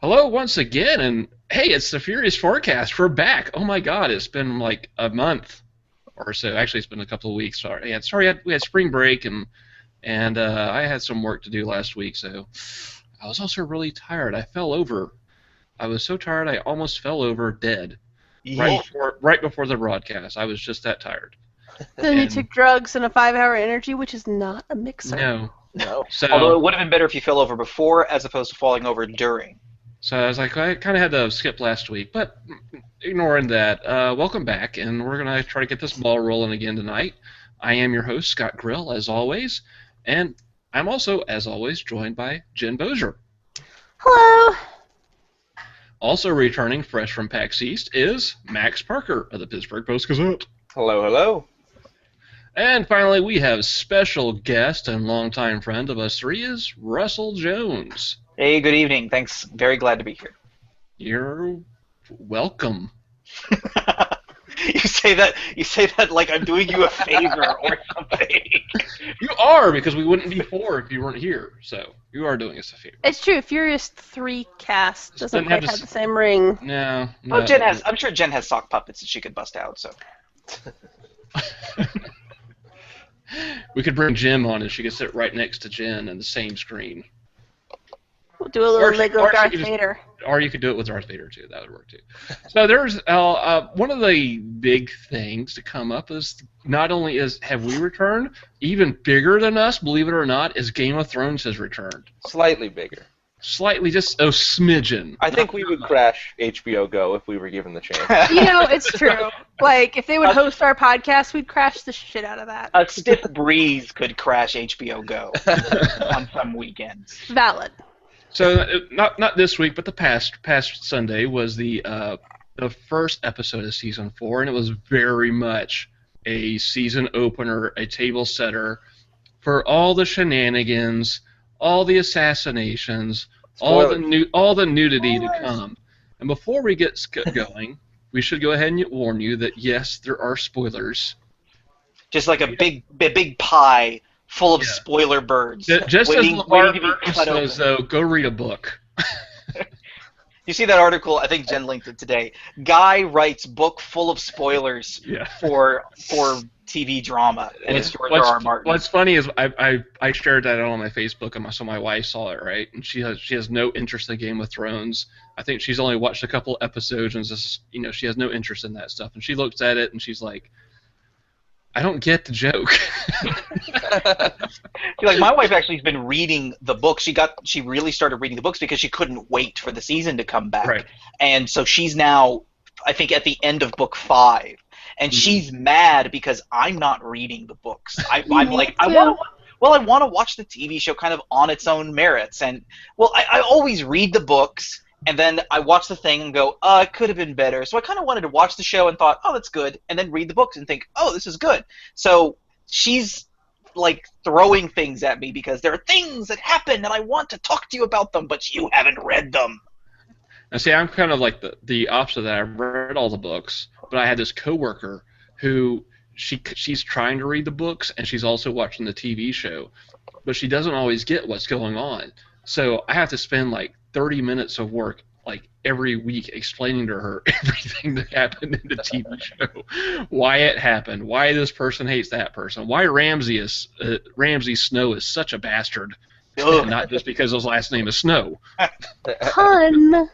Hello once again, and hey, it's the Furious Forecast. We're back. Oh my God, it's been like a month or so. Actually, it's been a couple of weeks. Sorry, we had spring break, and I had some work to do last week, so I was also really tired. I fell over. I was so tired, I almost fell over dead Yeah. right before the broadcast. I was just that tired. Then you And took drugs and a 5-hour energy, which is not a mixer. no, No. so Although it would have been better if you fell over before as opposed to falling over during. so I was like, I kind of had to skip last week, but ignoring that, welcome back, and we're gonna try to get this ball rolling again tonight. I am your host, Scott Grill, as always, and I'm also, as always, joined by Jen Bozier. Hello. Also returning fresh from PAX East is Max Parker of the Pittsburgh Post-Gazette. Hello, hello. And finally, we have special guest and longtime friend of us three is Russell Jones. Hey, good evening. Thanks. Very glad to be here. You're welcome. You say that like I'm doing you a favor or something. You are, because we wouldn't be four if you weren't here. So you are doing us a favor. It's true. Furious 3 cast doesn't quite have the same ring. No. Well, I'm sure Jen has sock puppets that she could bust out. So. We could bring Jim on, and she could sit right next to Jen in the same screen. We'll do a little Lego Darth Vader. Or you could do it with Darth Vader too. That would work too. So there's one of the big things to come up is not only have we returned, even bigger than us, believe it or not, is Game of Thrones has returned. Slightly bigger. Slightly, just a smidgen. I think we would crash HBO Go if we were given the chance. You know, it's true. Like, if they would host our podcast, we'd crash the shit out of that. A stiff breeze could crash HBO Go on some weekends. Valid. So not this week, but the past Sunday was the first episode of season 4, and it was very much a season opener, a table setter for all the shenanigans, all the assassinations, all the nudity to come. And before we get going, we should go ahead and warn you that yes, there are spoilers. Just like a big pie full of spoiler birds. Just waiting, as LeVar waiting to be cut says, though, go read a book. You see that article? I think Jen linked it today. Guy writes book full of spoilers for TV drama, and it's George R. R. Martin. What's funny is I shared that on my Facebook, and so my wife saw it, right? And she has no interest in Game of Thrones. I think she's only watched a couple episodes, and just, she has no interest in that stuff. And she looks at it, and she's like, I don't get the joke. Like, my wife actually has been reading the books. She really started reading the books because she couldn't wait for the season to come back. Right. And so she's now, I think, at the end of book 5, and she's mad because I'm not reading the books. I'm like, I want to watch the TV show kind of on its own merits. And I always read the books. And then I watch the thing and go, it could have been better. So I kind of wanted to watch the show and thought, oh, that's good. And then read the books and think, oh, this is good. So she's, like, throwing things at me because there are things that happen and I want to talk to you about them, but you haven't read them. Now, see, I'm kind of like the opposite of that. I've read all the books, but I had this coworker who she's trying to read the books and she's also watching the TV show, but she doesn't always get what's going on. So I have to spend, like, 30 minutes of work, like, every week explaining to her everything that happened in the TV show, why it happened, why this person hates that person, why Ramsay Snow is such a bastard, and not just because his last name is Snow. Pun.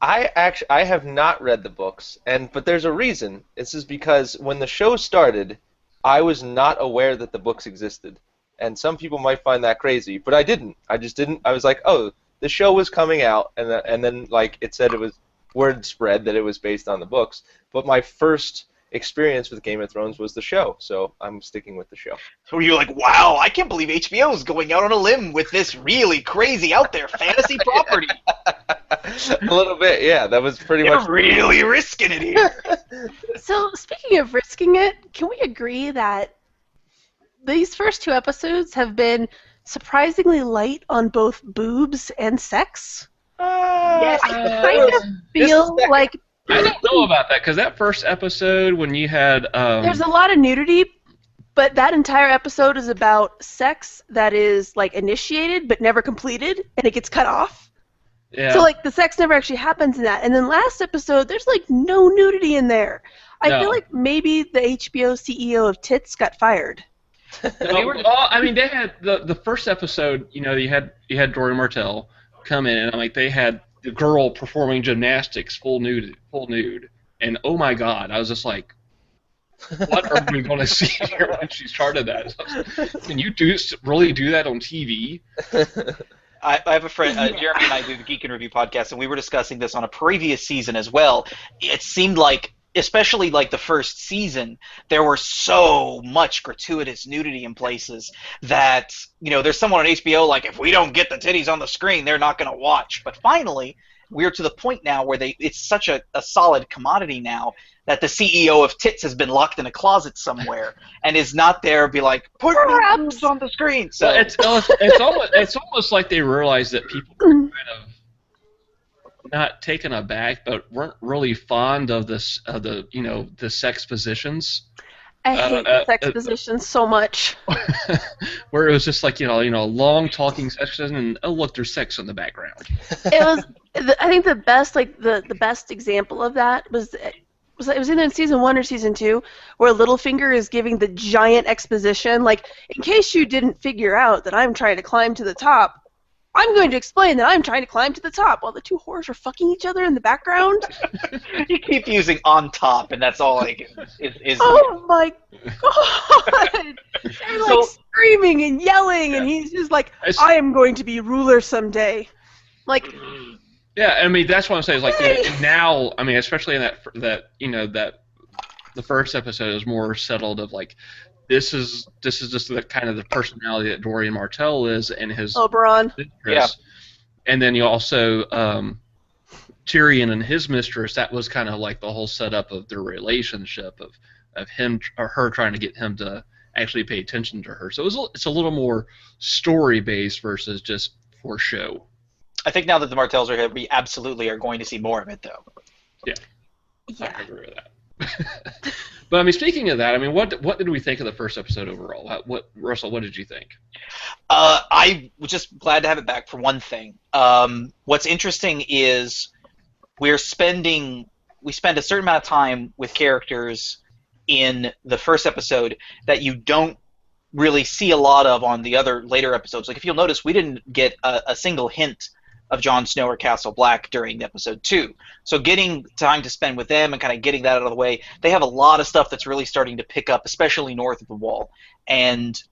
I have not read the books, but there's a reason. This is because when the show started, I was not aware that the books existed. And some people might find that crazy, but I didn't. I just didn't. I was like, oh, the show was coming out, and then like it said, it was word spread that it was based on the books. But my first experience with Game of Thrones was the show, so I'm sticking with the show. So you're like, wow, I can't believe HBO is going out on a limb with this really crazy out there fantasy property. A little bit, yeah. That was pretty much. They're really risking it here. So, speaking of risking it, can we agree that these first 2 episodes have been surprisingly light on both boobs and sex? Yes. I kind of feel like... I don't know about that, because that first episode when you had... There's a lot of nudity, but that entire episode is about sex that is, like, initiated but never completed, and it gets cut off. Yeah. So like the sex never actually happens in that. And then last episode, there's like no nudity in there. I feel No. like maybe the HBO CEO of Tits got fired. No, well, I mean, they had the first episode. You know, you had Dory Martell come in, and like they had the girl performing gymnastics full nude, and oh my god, I was just like, what are we going to see here when she started that? Can you really do that on TV? I have a friend, Jeremy and I do the Geek and Review podcast, and we were discussing this on a previous season as well. It seemed like, especially like the first season, there were so much gratuitous nudity in places that, you know, there's someone on HBO like, if we don't get the titties on the screen, they're not going to watch. But finally, we're to the point now where it's such a solid commodity now that the CEO of Tits has been locked in a closet somewhere and is not there. Be like, put your boobs on the screen. So well, it's almost like they realized that people were kind of not taken aback, but weren't really fond of this, the sex positions. I hate the sex positions so much. Where it was just like a long talking section, and oh look, there's sex in the background. It was. I think the best, the best example of that was it was either in season 1 or season 2, where Littlefinger is giving the giant exposition, like, in case you didn't figure out that I'm trying to climb to the top, I'm going to explain that I'm trying to climb to the top while the two whores are fucking each other in the background. You keep using on top, and that's all like is. Oh my god! They're like screaming and yelling, and he's just like, I am going to be ruler someday. Like. Yeah, I mean that's what I'm saying. Is like now, I mean, especially in that the first episode is more settled of like this is just the kind of the personality that Dorian Martell is and his Oberon. Yeah. And then you also Tyrion and his mistress. That was kind of like the whole setup of their relationship of him or her trying to get him to actually pay attention to her. So it's a little more story based versus just for show. I think now that the Martells are here, we absolutely are going to see more of it, though. Yeah. I agree with that. But I mean, speaking of that, I mean, what did we think of the first episode overall? Russell, what did you think? I was just glad to have it back for one thing. What's interesting is we spend a certain amount of time with characters in the first episode that you don't really see a lot of on the other later episodes. Like if you'll notice, we didn't get a single hint of Jon Snow or Castle Black during episode 2. So getting time to spend with them and kind of getting that out of the way, they have a lot of stuff that's really starting to pick up, especially north of the Wall. And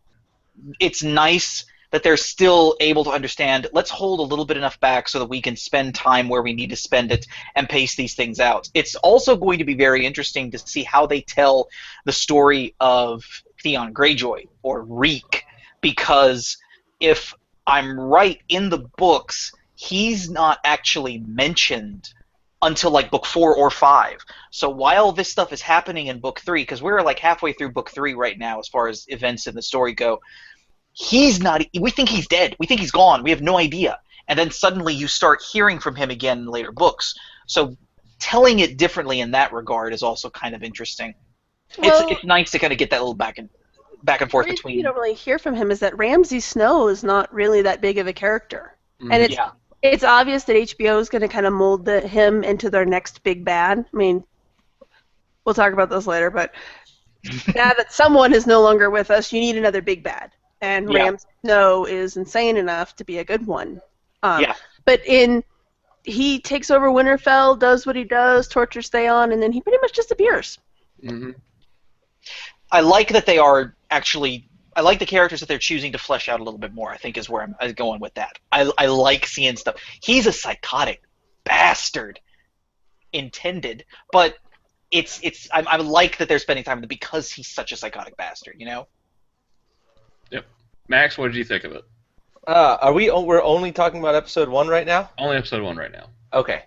it's nice that they're still able to understand, let's hold a little bit enough back so that we can spend time where we need to spend it and pace these things out. It's also going to be very interesting to see how they tell the story of Theon Greyjoy, or Reek, because if I'm right in the books, he's not actually mentioned until like book 4 or 5. So while this stuff is happening in book 3, because we're like halfway through book 3 right now as far as events in the story go, he's not. We think he's dead. We think he's gone. We have no idea. And then suddenly you start hearing from him again in later books. So telling it differently in that regard is also kind of interesting. Well, it's nice to kind of get that little back and forth between. You don't really hear from him is that Ramsay Snow is not really that big of a character, and it's obvious that HBO is going to kind of mold him into their next big bad. I mean, we'll talk about this later, but now that someone is no longer with us, you need another big bad, and Ramsay Snow is insane enough to be a good one. But he takes over Winterfell, does what he does, tortures Theon, and then he pretty much disappears. Mm-hmm. I like that they are actually. I like the characters that they're choosing to flesh out a little bit more. I think is where I'm going with that. I like seeing stuff. He's a psychotic bastard, intended, but I like that they're spending time with him because he's such a psychotic bastard. You know. Yep. Max, what did you think of it? We're only talking about episode 1 right now? Only episode 1 right now. Okay.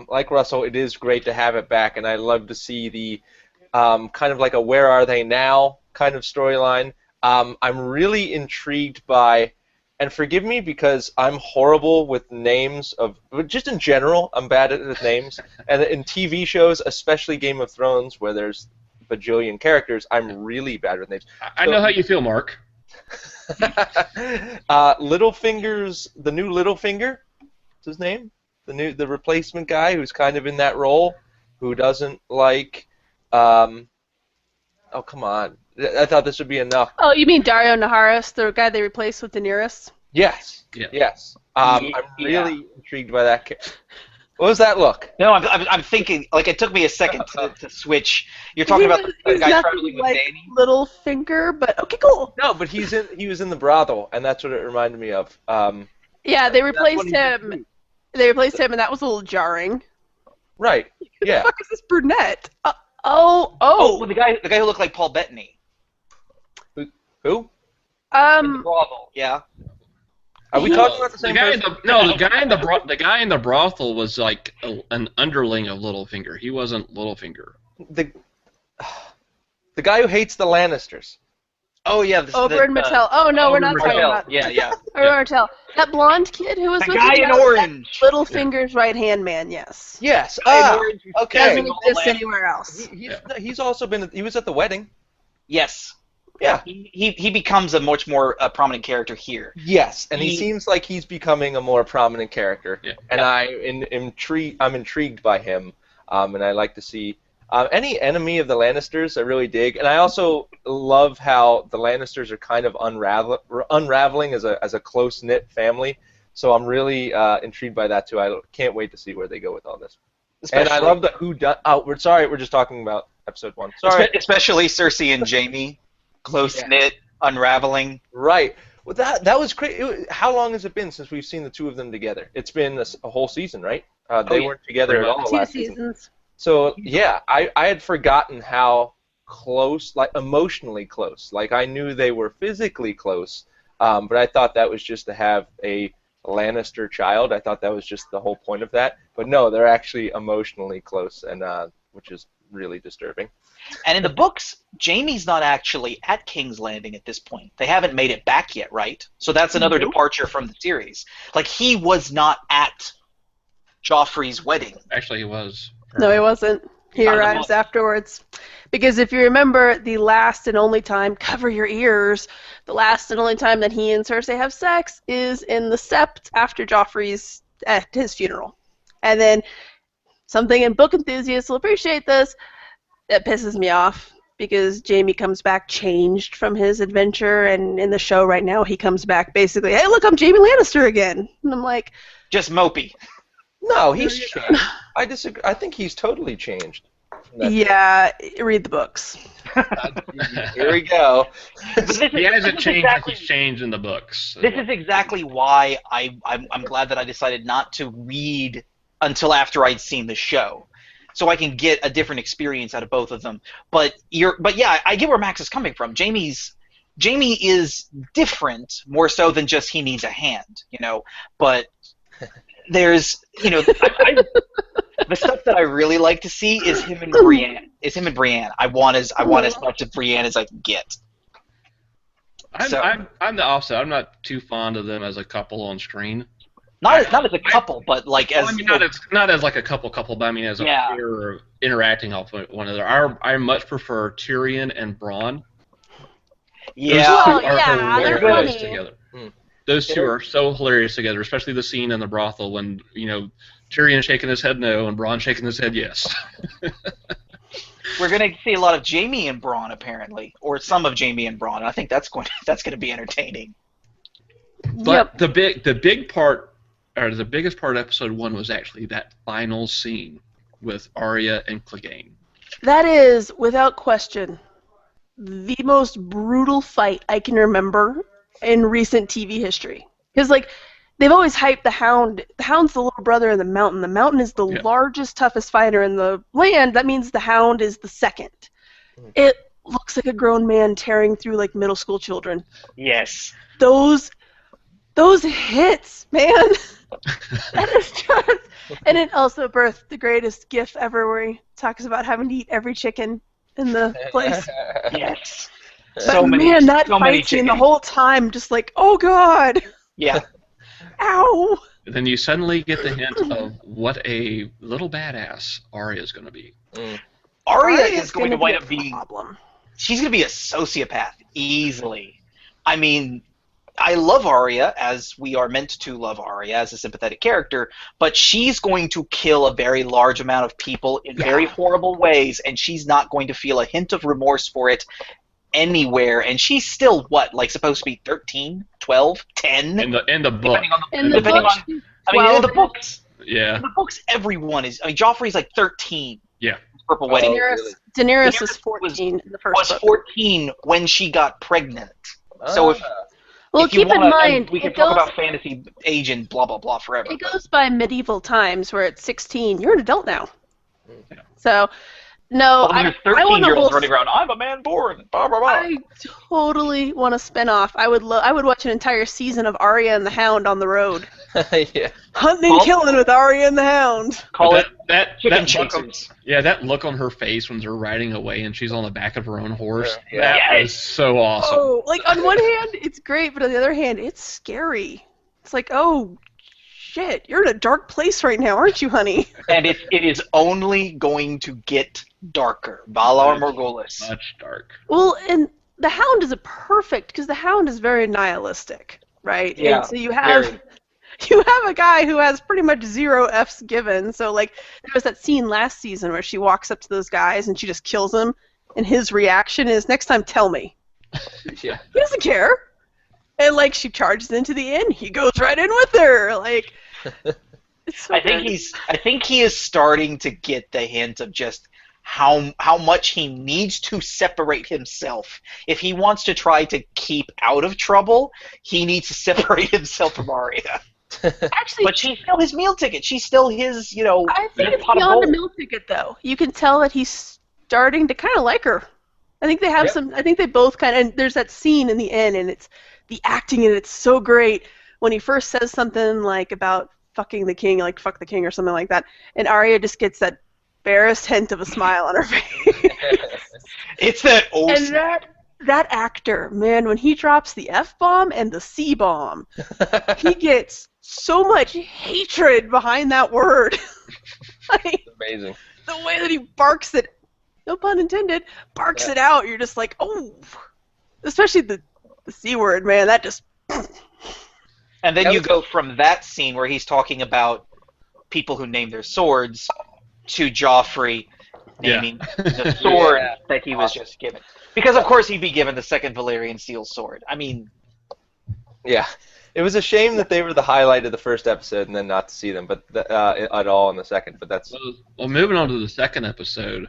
Like Russell, it is great to have it back, and I love to see the kind of like a where are they now kind of storyline. I'm really intrigued by, and forgive me because I'm horrible with names just in general, I'm bad at names, and in TV shows, especially Game of Thrones, where there's bajillion characters, I'm really bad with names. I know how you feel, Mark. Littlefinger's the new Littlefinger. What's his name? The replacement guy who's kind of in that role, who doesn't like. Oh, come on! I thought this would be enough. Oh, you mean Dario Naharis, the guy they replaced with Daenerys? Yes. Yeah. Yes. I'm really intrigued by that character. What was that look? No, I'm thinking, like, it took me a second to switch. You're talking about the guy traveling with Danny? Littlefinger, but okay, cool. No, but he was in the brothel, and that's what it reminded me of. Yeah, they replaced him. They replaced him, and that was a little jarring. Right. Yeah. Who the fuck is this brunette? Well, the guy who looked like Paul Bettany. Who? In the brothel, yeah. Are we talking about the same person? The guy in the brothel was like an underling of Littlefinger. He wasn't Littlefinger. The guy who hates the Lannisters. Oh yeah, Oberyn Martell. Oh no, we're not talking about. Yeah. Oberyn Martell. That blonde kid who was the with guy in orange. Littlefinger's right-hand man. Yes. Yes. Okay. Doesn't exist anywhere else. He's also been. He was at the wedding. Yes. Yeah. He becomes a much more prominent character here. Yes, and he seems like he's becoming a more prominent character. Yeah. And I'm intrigued by him, and I like to see any enemy of the Lannisters. I really dig, and I also love how the Lannisters are kind of unraveling as a close knit family. So I'm really intrigued by that too. I can't wait to see where they go with all this. And I love the we're just talking about episode 1. Sorry. Especially Cersei and Jaime. Close-knit, unraveling. Right. Well, that was great. How long has it been since we've seen the two of them together? It's been a whole season, right? They weren't together at all last season. 2 seasons. So, yeah, I had forgotten how close, like emotionally close. Like, I knew they were physically close, but I thought that was just to have a Lannister child. I thought that was just the whole point of that. But no, they're actually emotionally close, and which is really disturbing. And in the books, Jaime's not actually at King's Landing at this point. They haven't made it back yet, right? So that's another departure from the series. Like, he was not at Joffrey's wedding. Actually, he was. No, he wasn't. He arrives afterwards. Because if you remember, the last and only time, cover your ears, the last and only time that he and Cersei have sex is in the Sept after Joffrey's, at his funeral. And then, something in book enthusiasts will appreciate this, that pisses me off, because Jaime comes back changed from his adventure, and in the show right now he comes back basically, hey look, I'm Jaime Lannister again. And I'm like... Just mopey. No, he's changed. I disagree. I think he's totally changed. Yeah, read the books. Here we go. He hasn't changed like he's changed in the books. This is exactly why I'm glad that I decided not to read until after I'd seen the show, so I can get a different experience out of both of them. But yeah, I get where Max is coming from. Jaime is different, more so than just he needs a hand, you know. But there's, you know, the stuff that I really like to see is him and Brienne. I want as much of Brienne as I can get. I'm the opposite. I'm not too fond of them as a couple on screen. Not as a couple, but like as... Well, I mean, not as like a couple, but I mean as a pair of interacting off one another. I much prefer Tyrion and Bronn. Yeah. Those two are they're hilarious funny. together. Those two are so hilarious together, especially the scene in the brothel when, you know, Tyrion shaking his head no and Bronn shaking his head yes. We're going to see a lot of Jaime and Bronn, apparently, or some of Jaime and Bronn. I think that's going to be entertaining. But the big part, or the biggest part of episode 1 was actually that final scene with Arya and Clegane. That is, without question, the most brutal fight I can remember in recent TV history. Because, like, they've always hyped the Hound. The Hound's the little brother of the Mountain. The Mountain is the largest, toughest fighter in the land. That means the Hound is the second. It looks like a grown man tearing through, like, middle school children. Yes. Those hits, man. That is just... And it also birthed the greatest gif ever where he talks about having to eat every chicken in the place. Yes. But man, that fight scene the whole time, just like, oh god. Yeah. Ow. Then you suddenly get the hint of what a little badass Arya is going to be. Arya is going to wind up being... problem. She's going to be a sociopath, easily. I mean, I love Arya, as we are meant to love Arya as a sympathetic character, but she's going to kill a very large amount of people in very horrible ways, and she's not going to feel a hint of remorse for it anywhere. And she's still, what, like supposed to be 13, 12, 10? In the book. In the books. Yeah. In the books, everyone is. I mean, Joffrey's like 13. Yeah. Purple Wedding. Daenerys is 14 in the first book. Was 14 when she got pregnant. So well, if you keep in mind, we can talk about fantasy age and blah blah blah forever. It goes by medieval times where at 16 you're an adult now. Yeah. So no, there's 13-year-olds running around. I'm a man born. Blah blah blah. I totally want a spin-off. I would watch an entire season of Arya and the Hound on the road. Yeah. Hunting and killing with Arya and the Hound. Call it Chicken Chasers. Yeah, that look on her face when they're riding away and she's on the back of her own horse. Yeah. That is so awesome. Oh, like on one hand it's great, but on the other hand it's scary. It's like, oh shit, you're in a dark place right now, aren't you, honey? And it is only going to get darker. Valar Morghulis. Much dark. Well, and the Hound is perfect because the Hound is very nihilistic, right? Yeah. And so you have a guy who has pretty much 0 F's given. So like there was that scene last season where she walks up to those guys and she just kills them, and his reaction is, "Next time, tell me." Yeah. He doesn't care. And like she charges into the inn, he goes right in with her. Like, it's so I think he is starting to get the hint of just how much he needs to separate himself. If he wants to try to keep out of trouble, he needs to separate himself from Arya. Actually, but she's still his meal ticket. She's still his, I think it's beyond a meal ticket, though. You can tell that he's starting to kind of like her. I think they have some. I think they both kind of. And there's that scene in the inn, and it's the acting, and it's so great when he first says something like about fucking the king, like fuck the king or something like that, and Arya just gets that barest hint of a smile on her face. It's that old. And that actor, man, when he drops the F-bomb and the C-bomb, he gets so much hatred behind that word. Like, amazing. The way that he barks it, no pun intended, barks it out, you're just like, oh. Especially the C word, man, that just... And then you go from that scene where he's talking about people who name their swords to Joffrey naming the sword that he was just given. Because, of course, he'd be given the second Valyrian steel sword. I mean... Yeah. It was a shame that they were the highlight of the first episode and then not to see them but at all in the second, but that's... Well, moving on to the second episode,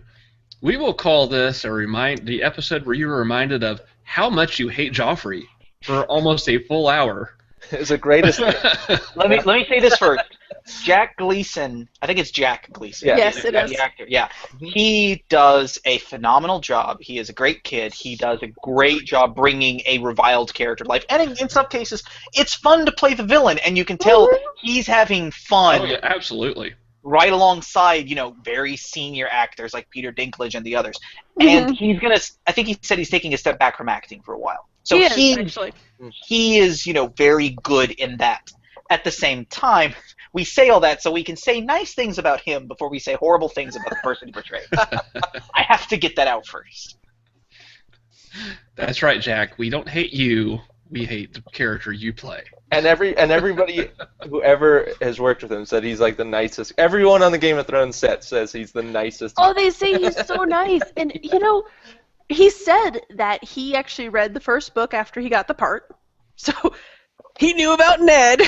we will call this the episode where you were reminded of how much you hate Joffrey for almost a full hour. It was the greatest thing. Let me say this first. Jack Gleason, I think it's Jack Gleason. Yeah. Yes, it is. The actor, yeah. He does a phenomenal job. He is a great kid. He does a great job bringing a reviled character to life. And in some cases, it's fun to play the villain, and you can tell he's having fun. Oh, yeah, absolutely. Right alongside, very senior actors like Peter Dinklage and the others. And I think he said he's taking a step back from acting for a while. So he is, very good in that. At the same time, we say all that so we can say nice things about him before we say horrible things about the person he portrays. I have to get that out first. That's right, Jack. We don't hate you. We hate the character you play. And everybody who ever has worked with him said he's like the nicest. Everyone on the Game of Thrones set says he's the nicest. Oh, they say he's so nice. And, he said that he actually read the first book after he got the part. So he knew about Ned.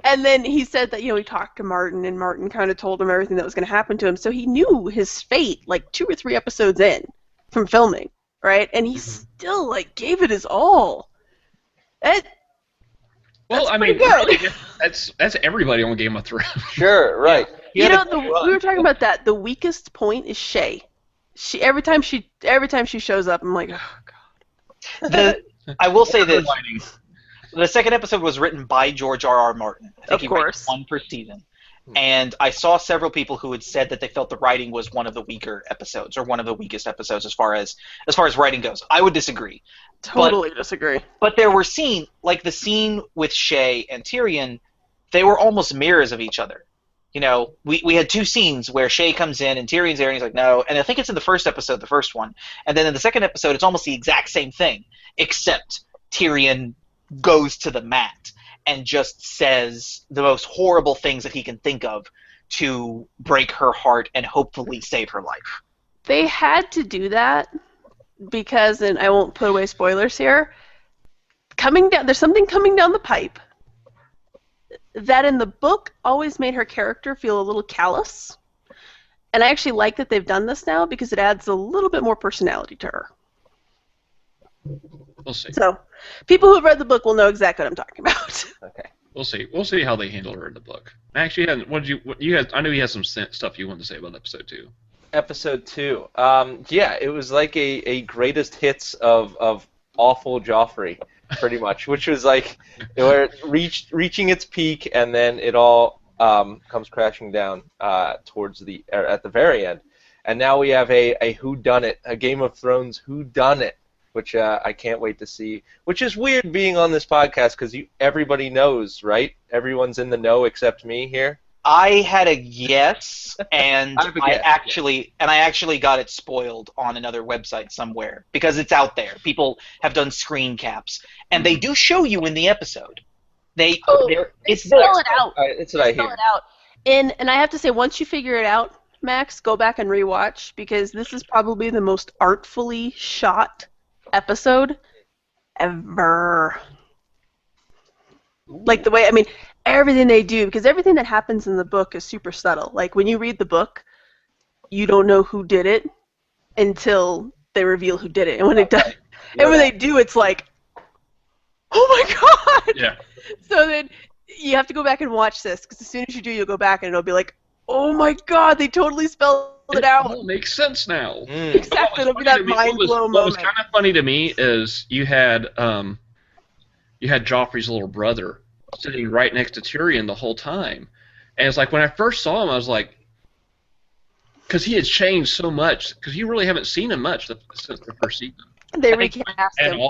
And then he said that, he talked to Martin, and Martin kind of told him everything that was going to happen to him. So he knew his fate, like 2 or 3 episodes in from filming, right? And he still, gave it his all. Good. Really, that's everybody on Game of Thrones. Sure, right. We were talking about that. The weakest point is Shay. Every time she shows up, I'm like, oh god. I will say this. The second episode was written by George R.R. Martin. I think he writes 1 per season. And I saw several people who had said that they felt the writing was one of the weaker episodes, or one of the weakest episodes as far as writing goes. I would disagree. Totally disagree. But there were scenes, like the scene with Shay and Tyrion, they were almost mirrors of each other. We had 2 scenes where Shay comes in and Tyrion's there and he's like, no. And I think it's in the first episode, the first one. And then in the second episode, it's almost the exact same thing, except Tyrion goes to the mat and just says the most horrible things that he can think of to break her heart and hopefully save her life. They had to do that because, and I won't put away spoilers here, there's something coming down the pipe that in the book always made her character feel a little callous. And I actually like that they've done this now because it adds a little bit more personality to her. We'll see. So, people who've read the book will know exactly what I'm talking about. Okay. We'll see. We'll see how they handle her in the book. Actually, I know you had some stuff you wanted to say about episode 2. Episode 2. Yeah, it was like a greatest hits of awful Joffrey, pretty much, which was like where it reaching its peak, and then it all comes crashing down at the very end. And now we have a whodunit, a Game of Thrones whodunit, which I can't wait to see. Which is weird being on this podcast because everybody knows, right? Everyone's in the know except me here. I had a guess, and I guess. actually got it spoiled on another website somewhere because it's out there. People have done screen caps, and they do show you in the episode. It's spell it out. That's what I hear. Spell it out. And I have to say, once you figure it out, Max, go back and rewatch because this is probably the most artfully shot episode ever. Like the way, I mean, everything they do, because everything that happens in the book is super subtle. Like when you read the book, you don't know who did it until they reveal who did it. And when it does, and when they do, it's like, oh my god! Yeah. So then you have to go back and watch this because as soon as you do, you'll go back and it'll be like, oh my god, they totally spelled it out. It all makes sense now. Exactly, it'll be that mind blow moment. What was kind of funny to me is you had Joffrey's little brother sitting right next to Tyrion the whole time, and it's like when I first saw him, I was like, because he had changed so much, because you really haven't seen him much since the first season. They recast him.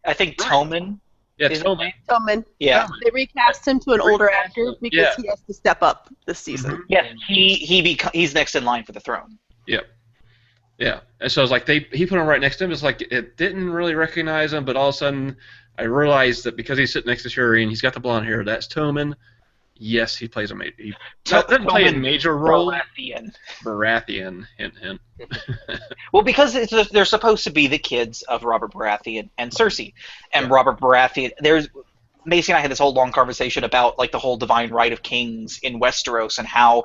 I think Tommen. Yeah, Tommen. Yeah. They recast him to an older actor because he has to step up this season. Mm-hmm. Yes, he's next in line for the throne. Yep. Yeah. And so I was like, he put him right next to him. It's like it didn't really recognize him, but all of a sudden I realized that because he's sitting next to Tyrion, he's got the blonde hair. That's Tommen. Yes, he plays he doesn't play a major role. Baratheon. Hint, hint. Well, because they're supposed to be the kids of Robert Baratheon and Cersei. And Robert Baratheon, Macy and I had this whole long conversation about like the whole divine right of kings in Westeros and how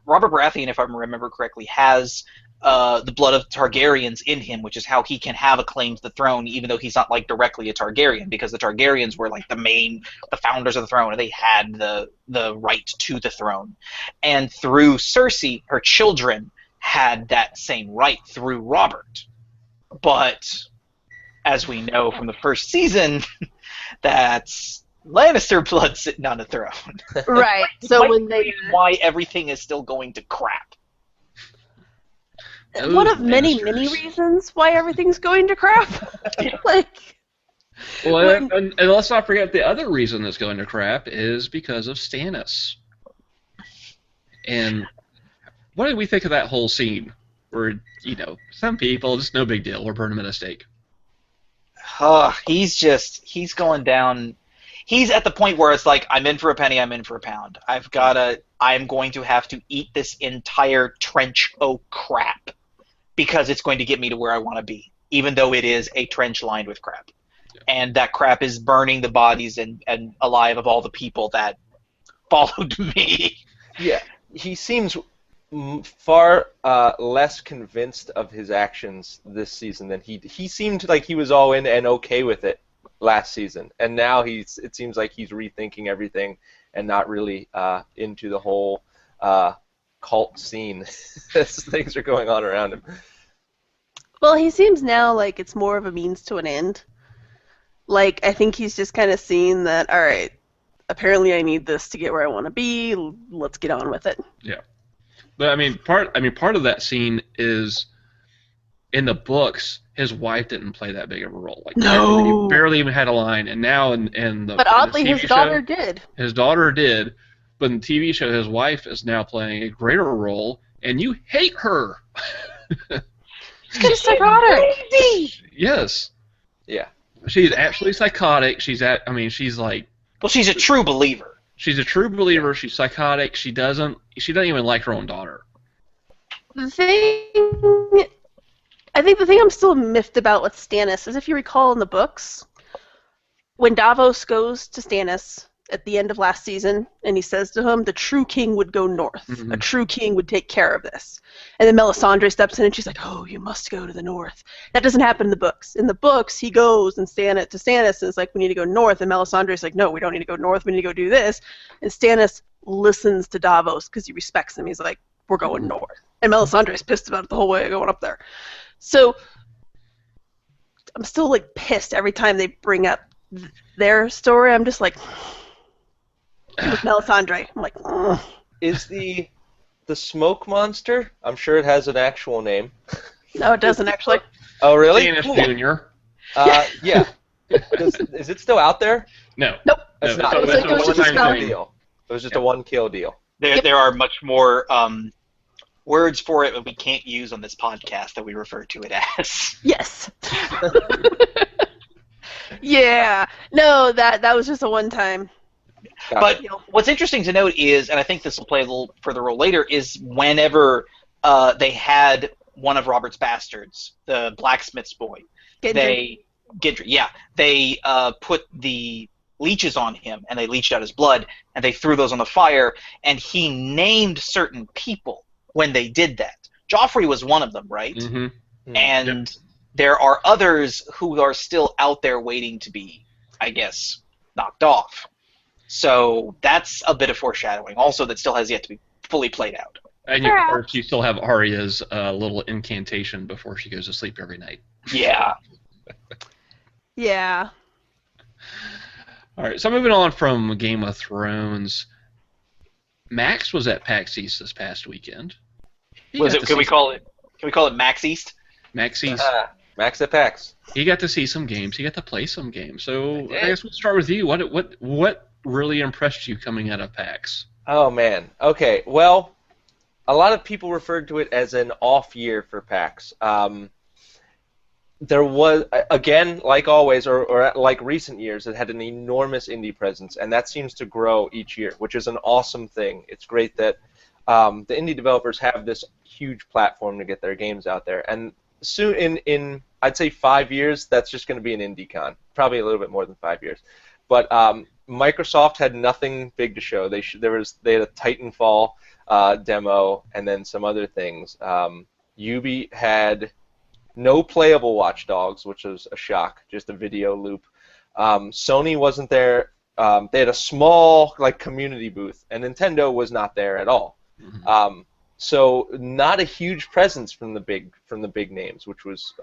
Robert Baratheon, if I remember correctly, has the blood of Targaryens in him, which is how he can have a claim to the throne, even though he's not like directly a Targaryen, because the Targaryens were like the founders of the throne, and they had the right to the throne. And through Cersei, her children had that same right through Robert. But as we know from the first season, that's Lannister blood sitting on the throne. Right. So why everything is still going to crap. One of many reasons why everything's going to crap. And let's not forget the other reason that's going to crap is because of Stannis. And what did we think of that whole scene? Where, some people, it's no big deal, we're burning him at a stake. He's going down. He's at the point where it's like, I'm in for a penny, I'm in for a pound. I'm going to have to eat this entire trench of crap because it's going to get me to where I want to be, even though it is a trench lined with crap. Yeah. And that crap is burning the bodies and alive of all the people that followed me. Yeah, he seems far less convinced of his actions this season than he seemed like he was all in and okay with it last season, and now it seems like he's rethinking everything and not really into the whole cult scene as things are going on around him. Well, he seems now like it's more of a means to an end. Like, I think he's just kind of seen that, all right, apparently I need this to get where I want to be, let's get on with it. Yeah. But part of that scene is in the books, his wife didn't play that big of a role. Like, no. He barely even had a line, and now in the But oddly, his daughter did. His daughter did, but in the TV show, his wife is now playing a greater role, and you hate her. She's psychotic. Yes. Yeah. She's absolutely psychotic. She's like. Well, she's a true believer. She's a true believer. She's psychotic. She doesn't even like her own daughter. I think the thing I'm still miffed about with Stannis is, if you recall in the books, when Davos goes to Stannis at the end of last season, and he says to him, the true king would go north. Mm-hmm. A true king would take care of this. And then Melisandre steps in and she's like, oh, you must go to the north. That doesn't happen in the books. In the books, he goes and to Stannis and is like, we need to go north. And Melisandre's like, no, we don't need to go north. We need to go do this. And Stannis listens to Davos because he respects him. He's like, we're going north. And Melisandre's pissed about it the whole way going up there. So I'm still like pissed every time they bring up their story. I'm just like, with Melisandre, I'm like, ugh. Is the smoke monster? I'm sure it has an actual name. No, it doesn't actually. Oh, really? Stannis Jr. Yeah. Is it still out there? No. Nope. It's No, not. It was just a spell. Deal. It was just a one-kill deal. There are much more words for it that we can't use on this podcast that we refer to it as. Yes. Yeah. No, that was just a one-time. But what's interesting to note is, and I think this will play a little further role later, is whenever they had one of Robert's bastards, the blacksmith's boy, Gendry. they put the leeches on him, and they leached out his blood, and they threw those on the fire, and he named certain people when they did that. Joffrey was one of them, right? Mm-hmm. And there are others who are still out there waiting to be, I guess, knocked off. So that's a bit of foreshadowing, also, that still has yet to be fully played out. And of course, you still have Arya's little incantation before she goes to sleep every night. Yeah. Yeah. All right, so moving on from Game of Thrones, Max was at PAX East this past weekend. Can we call it Max East? Max East. Max at PAX. He got to see some games. He got to play some games. So I guess we'll start with you. What really impressed you coming out of PAX? Oh man. Okay. Well, a lot of people referred to it as an off year for PAX. There was, again, like always, or like recent years, it had an enormous indie presence, and that seems to grow each year, which is an awesome thing. It's great that the indie developers have this huge platform to get their games out there, and soon, in I'd say 5 years, that's just going to be an IndieCon, probably a little bit more than 5 years. But Microsoft had nothing big to show. They had a Titanfall demo, and then some other things. Ubi had no playable Watch Dogs, which was a shock, just a video loop. Sony wasn't there. They had a small community booth, and Nintendo was not there at all. Mm-hmm. So not a huge presence from the big names, which was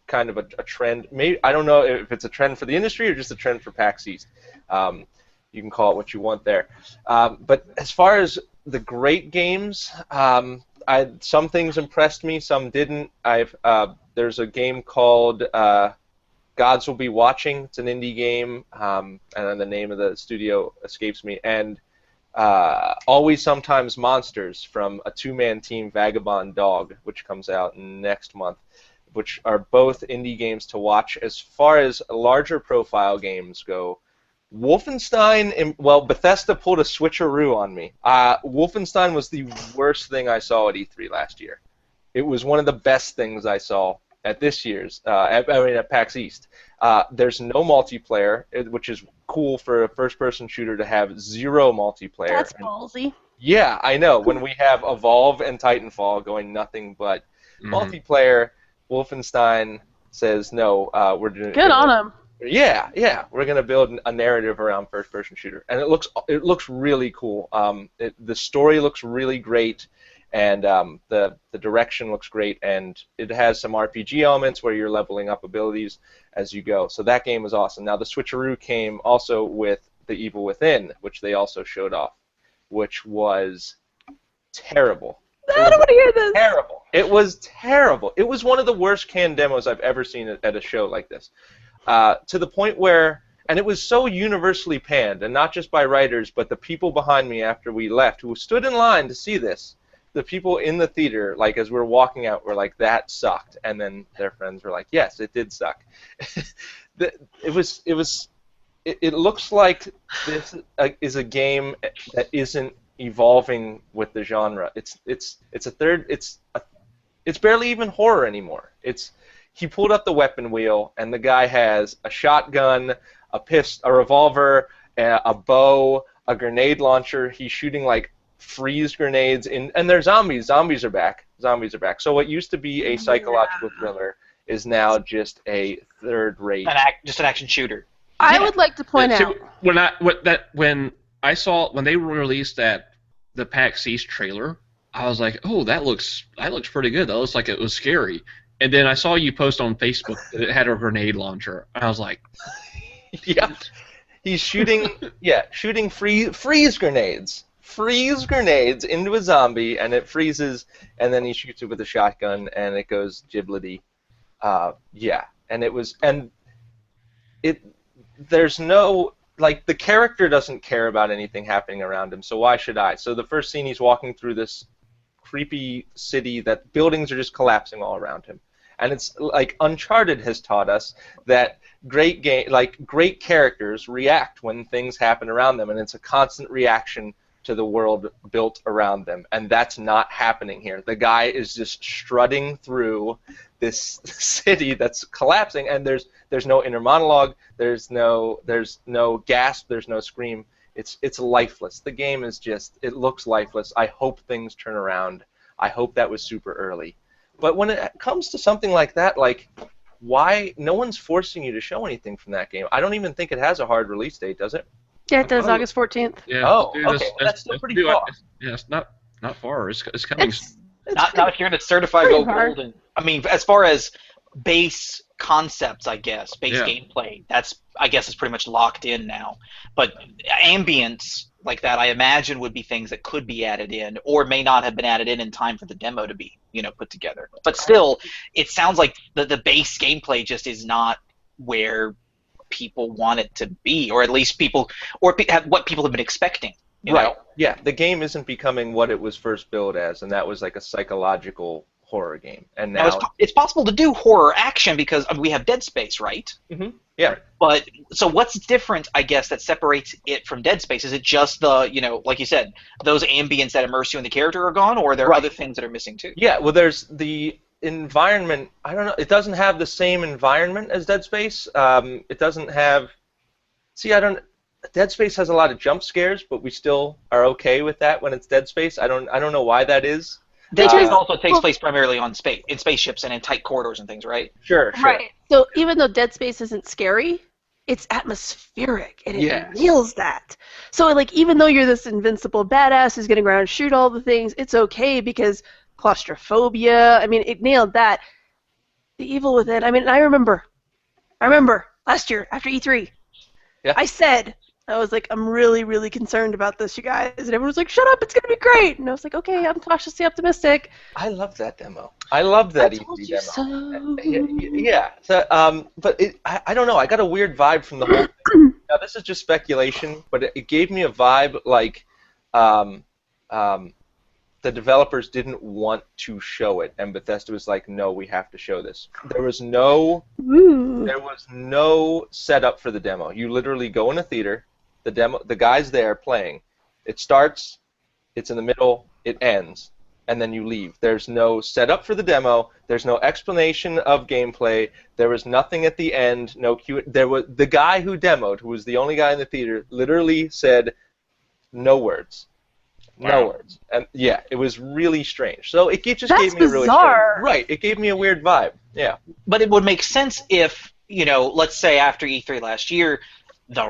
kind of a trend. Maybe I don't know if it's a trend for the industry or just a trend for PAX East. You can call it what you want there. But as far as the great games, some things impressed me, some didn't. There's a game called Gods Will Be Watching. It's an indie game, and then the name of the studio escapes me. And Always Sometimes Monsters from a two-man team, Vagabond Dog, which comes out next month, which are both indie games to watch. As far as larger profile games go, Wolfenstein, Bethesda pulled a switcheroo on me. Wolfenstein was the worst thing I saw at E3 last year. It was one of the best things I saw at this year's, at PAX East. There's no multiplayer, which is cool for a first-person shooter to have zero multiplayer. That's ballsy. Yeah, I know. When we have Evolve and Titanfall going nothing but multiplayer, Wolfenstein says no. We're doing good on them. Yeah, we're gonna build a narrative around first-person shooter, and it looks really cool. The story looks really great, and the direction looks great, and it has some RPG elements where you're leveling up abilities as you go. So that game is awesome. Now the switcheroo came also with The Evil Within, which they also showed off, which was terrible. I don't want to hear this. Terrible. It was terrible. It was one of the worst canned demos I've ever seen at a show like this. To the point where, and it was so universally panned, and not just by writers, but the people behind me after we left, who stood in line to see this, the people in the theater, as we were walking out, were like, that sucked. And then their friends were like, yes, it did suck. It looks like this is a game that isn't evolving with the genre. It's barely even horror anymore. He pulled up the weapon wheel, and the guy has a shotgun, a revolver, a bow, a grenade launcher. He's shooting like freeze grenades and they're zombies. Zombies are back. So what used to be a psychological thriller is now just a third-rate. Just an action shooter. I would like to point out when they released the PAX East trailer, I was like, oh, that looks pretty good. That looks like it was scary. And then I saw you post on Facebook that it had a grenade launcher. And I was like, yeah, he's shooting freeze grenades. Freeze grenades into a zombie, and it freezes, and then he shoots it with a shotgun, and it goes giblety. There's no, like, the character doesn't care about anything happening around him, so why should I? So the first scene, he's walking through this creepy city that buildings are just collapsing all around him. And it's like Uncharted has taught us that great characters react when things happen around them, and it's a constant reaction to the world built around them, and that's not happening here. The guy is just strutting through this city that's collapsing, and there's no inner monologue, there's no gasp, there's no scream. It's lifeless. The game is it looks lifeless. I hope things turn around. I hope that was super early. But when it comes to something like that, like, why no one's forcing you to show anything from that game? I don't even think it has a hard release date, does it? Yeah, it does, August 14th. Yeah. Oh, okay. That's still pretty far. It's not far. It's coming. Not if you're going to certify go golden. I mean, as far as base concepts, I guess, gameplay, I guess is pretty much locked in now. But ambience like that, I imagine, would be things that could be added in, or may not have been added in time for the demo to be, put together. But still, it sounds like the base gameplay just is not where people want it to be, or at least what people have been expecting. You know? Yeah, the game isn't becoming what it was first billed as, and that was like a psychological horror game. And now it's possible to do horror action because we have Dead Space, right? Mm-hmm. Yeah. But so what's different, I guess, that separates it from Dead Space? Is it just the, like you said, those ambience that immerse you in the character are gone, or are there other things that are missing too? Yeah, well, there's the environment. I don't know. It doesn't have the same environment as Dead Space. It doesn't have. Dead Space has a lot of jump scares, but we still are okay with that when it's Dead Space. I don't know why that is. Dead Space also takes place primarily in spaceships and in tight corridors and things, right? Sure. Right. So even though Dead Space isn't scary, it's atmospheric, and it nails that. So, like, even though you're this invincible badass who's going to go around and shoot all the things, it's okay because claustrophobia, I mean, it nailed that. The evil within, I mean, I remember last year after E3, I said, I was like, I'm really, really concerned about this, you guys. And everyone was like, shut up, it's going to be great. And I was like, okay, I'm cautiously optimistic. I love that demo. I love that E3 demo. So. Yeah. So, but I don't know. I got a weird vibe from the whole thing. Now, this is just speculation, but it gave me a vibe like the developers didn't want to show it, and Bethesda was like, no, we have to show this. There was no setup for the demo. You literally go in a theater, the guy's there playing. It starts, it's in the middle, it ends, and then you leave. There's no setup for the demo. There's no explanation of gameplay. There was nothing at the end. No Q. There was the guy who demoed, who was the only guy in the theater, literally said no words. No words. And yeah, it was really strange. So it just gave me a really strange, it gave me a weird vibe. Yeah. But it would make sense if, let's say after E3 last year, the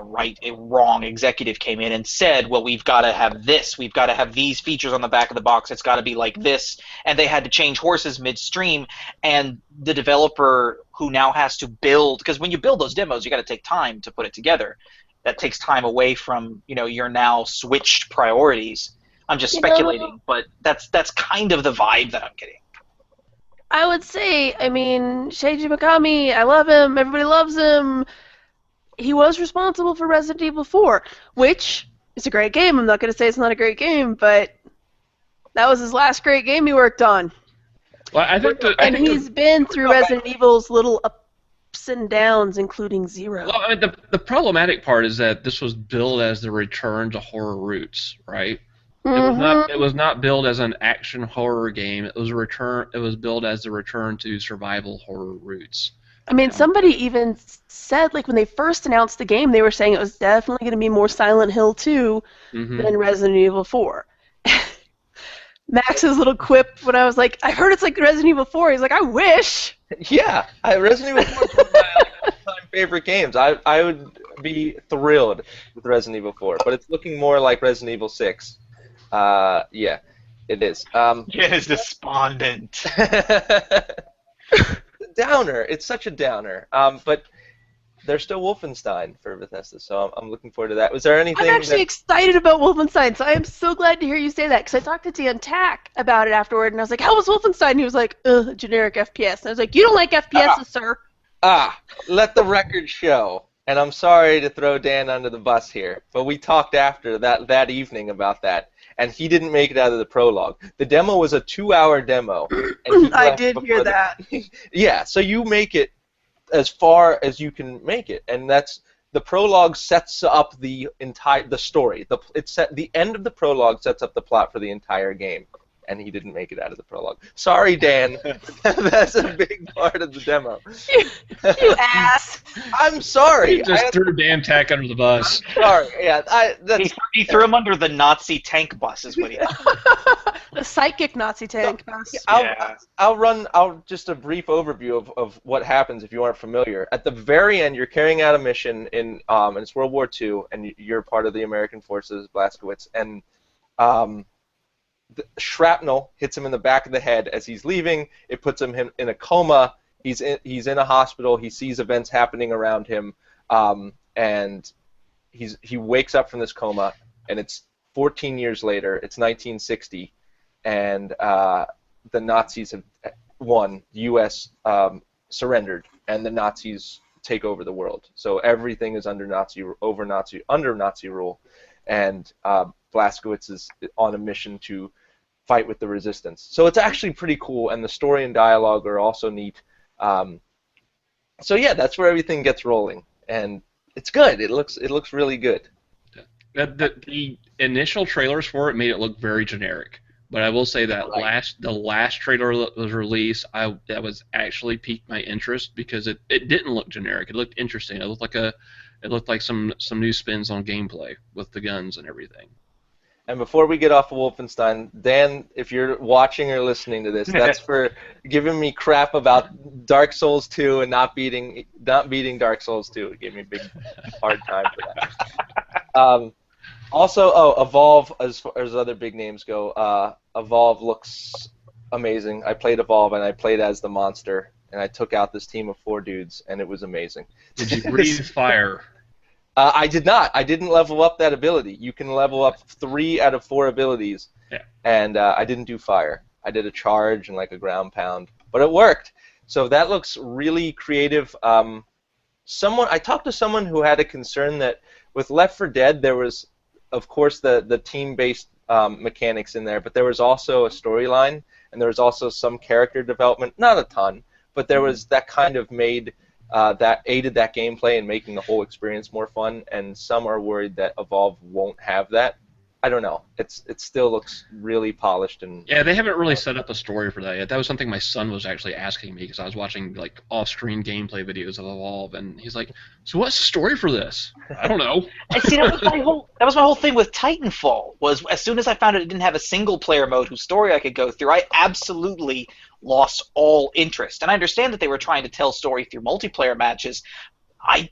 wrong executive came in and said, well, we've got to have this, we've got to have these features on the back of the box, it's got to be like this, and they had to change horses midstream, and the developer who now has to build, because when you build those demos, you got to take time to put it together. That takes time away from, your now switched priorities. I'm just speculating, but that's kind of the vibe that I'm getting. I would say, Shinji Mikami, I love him, everybody loves him. He was responsible for Resident Evil 4, which is a great game. I'm not going to say it's not a great game, but that was his last great game he worked on. Well, I think he's been through Resident Evil's little ups and downs, including zero. Well, I mean, the problematic part is that this was billed as the return to horror roots, right? It was not billed as an action horror game. It was billed as the return to survival horror roots. I mean, somebody even said, like, when they first announced the game, they were saying it was definitely going to be more Silent Hill 2 than Resident Evil 4. Max's little quip when I was like, I heard it's like Resident Evil 4. He's like, I wish. Yeah, Resident Evil 4 is one of my all-time favorite games. I would be thrilled with Resident Evil 4, but it's looking more like Resident Evil 6. Yeah, it is. Jen is despondent. Downer. It's such a downer. But there's still Wolfenstein for Bethesda, so I'm looking forward to that. Was there anything? I'm actually excited about Wolfenstein, so I am so glad to hear you say that, because I talked to Dan Tack about it afterward, and I was like, how was Wolfenstein? And he was like, generic FPS. And I was like, you don't like FPSs, sir. Let the record show. And I'm sorry to throw Dan under the bus here, but we talked after that evening about that, and he didn't make it out of the prologue. The demo was a 2-hour demo. And I did hear that. Yeah, so you make it as far as you can make it, and that's the prologue sets up the story. The end of the prologue sets up the plot for the entire game, and he didn't make it out of the prologue. Sorry, Dan. That's a big part of the demo. You ass. I'm sorry. You just threw Dan Tack under the bus. I'm sorry. Yeah, he threw him under the Nazi tank bus, is what he did. The psychic Nazi tank bus. I'll just a brief overview of what happens if you aren't familiar. At the very end, you're carrying out a mission in it's World War II, and you're part of the American forces, Blazkowicz, and the shrapnel hits him in the back of the head as he's leaving. It puts him in a coma. He's in a hospital. He sees events happening around him, and he wakes up from this coma. And it's 14 years later. It's 1960, and the Nazis have won. The U.S. Surrendered, and the Nazis take over the world. So everything is under Nazi rule, and Blazkowicz is on a mission to fight with the resistance. So it's actually pretty cool, and the story and dialogue are also neat. So yeah, that's where everything gets rolling, and it's good. It looks really good. The initial trailers for it made it look very generic, but I will say that the last trailer that was released, that was actually piqued my interest because it didn't look generic. It looked interesting. It looked like some new spins on gameplay with the guns and everything. And before we get off of Wolfenstein, Dan, if you're watching or listening to this, that's for giving me crap about Dark Souls 2 and not beating Dark Souls 2. It gave me a big hard time for that. Also, Evolve, as far as other big names go, Evolve looks amazing. I played Evolve, and I played as the monster, and I took out this team of 4 dudes, and it was amazing. Did you breathe fire? I did not. I didn't level up that ability. You can level up 3 out of 4 abilities, and I didn't do fire. I did a charge and like a ground pound, but it worked. So that looks really creative. I talked to someone who had a concern that with Left 4 Dead there was, of course, the team-based mechanics in there, but there was also a storyline, and there was also some character development. Not a ton, but there was that kind of that aided that gameplay and making the whole experience more fun, and some are worried that Evolve won't have that. I don't know. It still looks really polished and. Yeah, they haven't really set up a story for that yet. That was something my son was actually asking me because I was watching like off-screen gameplay videos of Evolve, and he's like, "So what's the story for this?" I don't know. I see. That was my whole thing with Titanfall. Was as soon as I found out it didn't have a single-player mode whose story I could go through, I absolutely lost all interest. And I understand that they were trying to tell story through multiplayer matches. I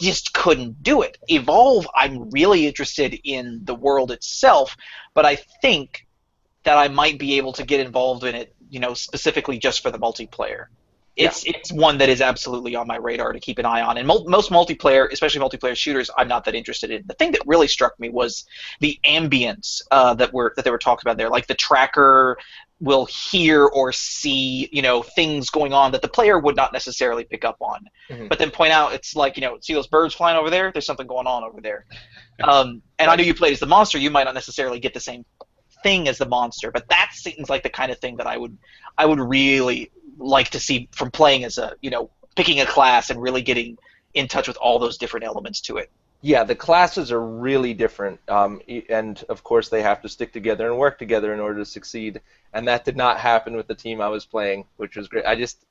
just couldn't do it. Evolve, I'm really interested in the world itself, but I think that I might be able to get involved in it, specifically just for the multiplayer. It's one that is absolutely on my radar to keep an eye on. And most multiplayer, especially multiplayer shooters, I'm not that interested in. The thing that really struck me was the ambience that they were talking about there, like the tracker will hear or see, things going on that the player would not necessarily pick up on, but then point out it's like, see those birds flying over there? There's something going on over there. And I know you played as the monster. You might not necessarily get the same thing as the monster, but that seems like the kind of thing that I would really like to see from playing as a picking a class and really getting in touch with all those different elements to it. Yeah, the classes are really different, and of course they have to stick together and work together in order to succeed. And that did not happen with the team I was playing, which was great. I just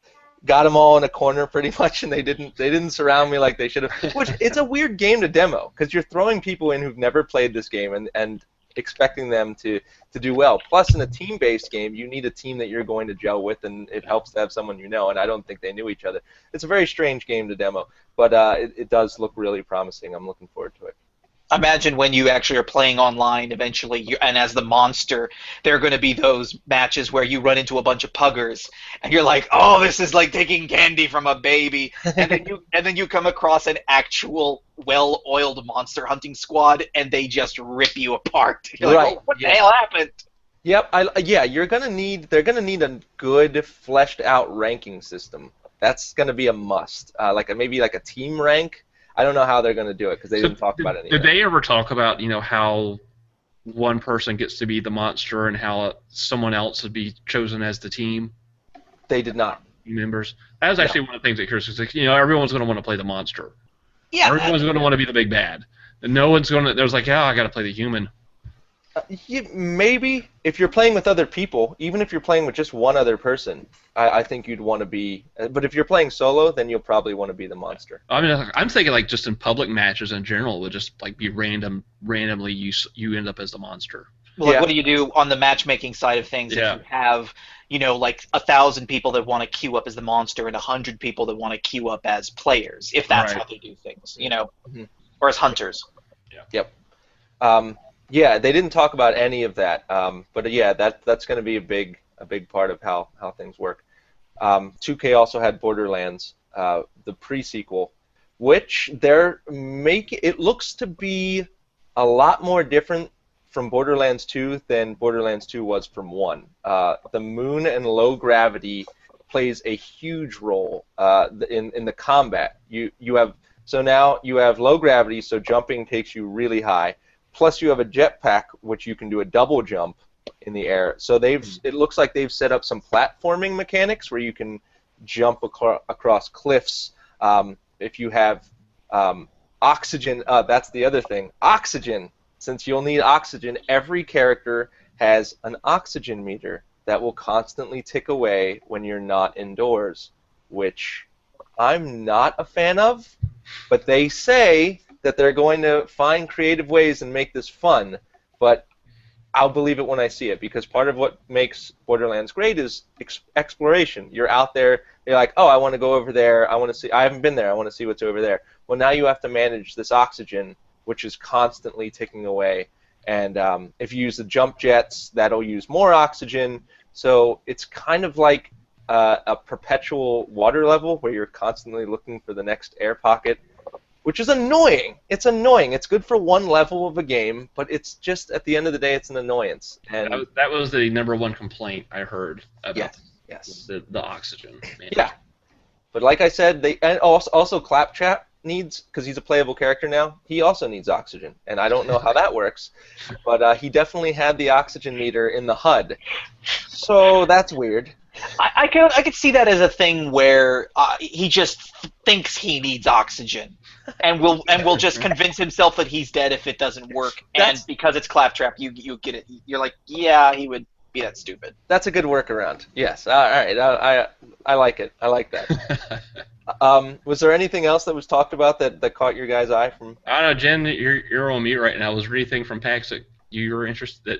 got them all in a corner pretty much, and they didn't surround me like they should have. Which it's a weird game to demo because you're throwing people in who've never played this game and expecting them to do well. Plus, in a team-based game, you need a team that you're going to gel with, and it helps to have someone you know, and I don't think they knew each other. It's a very strange game to demo, but it does look really promising. I'm looking forward to it. Imagine when you actually are playing online eventually, and as the monster, there are going to be those matches where you run into a bunch of puggers, and you're like, "Oh, this is like taking candy from a baby," and then you come across an actual well-oiled monster hunting squad, and they just rip you apart. You're Right. like, "Oh, what the hell happened?" Yep. They're gonna need a good fleshed out ranking system. That's gonna be a must. Maybe a team rank. I don't know how they're going to do it because they didn't talk about it. Did they ever talk about how one person gets to be the monster and how someone else would be chosen as the team? They did not. Members. That was actually one of the things that curious. Everyone's going to want to play the monster. Yeah. Everyone's going to want to be the big bad. And no one's going to. There's I got to play the human. Maybe if you're playing with other people, even if you're playing with just one other person, I think you'd want to be. But if you're playing solo, then you'll probably want to be the monster. I mean, I'm thinking just in public matches in general, it would just be randomly you end up as the monster. Well, what do you do on the matchmaking side of things if you have 1,000 people that want to queue up as the monster and 100 people that want to queue up as players, if that's how they do things, or as hunters. Yeah. Yep. Yeah, they didn't talk about any of that, but yeah, that's going to be a big part of how things work. 2K also had Borderlands, the pre-sequel, which it looks to be a lot more different from Borderlands 2 than Borderlands 2 was from 1. The moon and low gravity plays a huge role in the combat. Now you have low gravity, so jumping takes you really high. Plus, you have a jetpack, which you can do a double jump in the air. So it looks like they've set up some platforming mechanics where you can jump across cliffs. If you have oxygen, that's the other thing. Oxygen. Since you'll need oxygen, every character has an oxygen meter that will constantly tick away when you're not indoors, which I'm not a fan of, but they say that they're going to find creative ways and make this fun, but I'll believe it when I see it, because part of what makes Borderlands great is exploration. You're out there, you're like, oh, I want to go over there, I haven't been there, I want to see what's over there. Well, now you have to manage this oxygen, which is constantly ticking away, and if you use the jump jets, that'll use more oxygen, so it's kind of like a perpetual water level where you're constantly looking for the next air pocket, which is annoying. It's annoying. It's good for one level of a game, but it's just, at the end of the day, it's an annoyance. And that was the #1 complaint I heard about the oxygen. Man. Yeah. But like I said, also Claptrap needs, because he's a playable character now, he also needs oxygen. And I don't know how that works, but he definitely had the oxygen meter in the HUD. So that's weird. I could see that as a thing where he just thinks he needs oxygen, and will just convince himself that he's dead if it doesn't work. And because it's Claptrap, you get it. You're like, yeah, he would be that stupid. That's a good workaround. Yes. All right. I like it. I like that. Was there anything else that was talked about that caught your guys' eye from? I don't know, Jen. You're on mute right now. Was there anything from PAX that you were interested that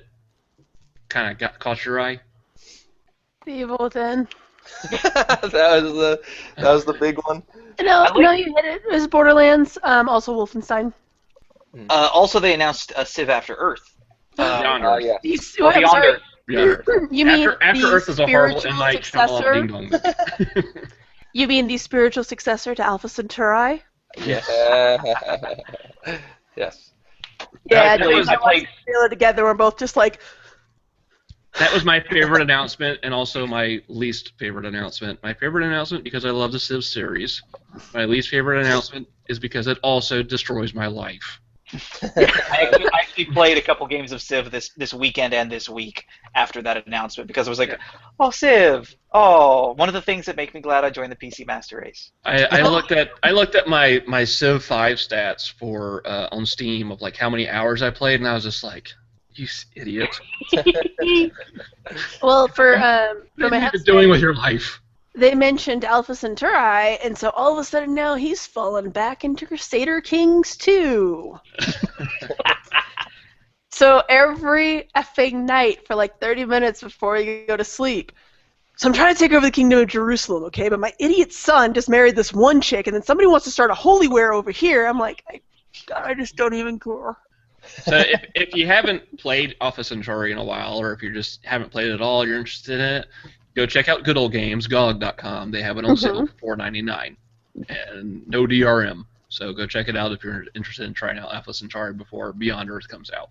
kind of caught your eye? The Evil Within. that was the big one. No, you hit it. It was Borderlands. Also Wolfenstein. Also, they announced Civ After Earth. Beyond Earth. Yeah. Beyond Earth. You mean After Earth is a horrible successor? Ding Dong movie. You mean the spiritual successor to Alpha Centauri? Yes. Yes. Yeah, I watched it together. We're both just like. That was my favorite announcement, and also my least favorite announcement. My favorite announcement because I love the Civ series. My least favorite announcement is because it also destroys my life. I actually played a couple games of Civ this weekend and this week after that announcement because I was like, oh, Civ. Oh, one of the things that make me glad I joined the PC Master Race. I looked at my Civ 5 stats for on Steam of like how many hours I played, and I was just like, you idiot. Well, for What my are you house, doing with your life? they mentioned Alpha Centauri, and so all of a sudden now he's fallen back into Crusader Kings 2. So every effing night for like 30 minutes before you go to sleep. So I'm trying to take over the Kingdom of Jerusalem, okay? But my idiot son just married this one chick, and then somebody wants to start a holy war over here. I'm like, I just don't even care. So if you haven't played Alpha Centauri in a while, or if you just haven't played it at all, you're interested in it, go check out Good Old Games, GOG.com. They have it on sale for $4.99 and no DRM. So go check it out if you're interested in trying out Alpha Centauri before Beyond Earth comes out.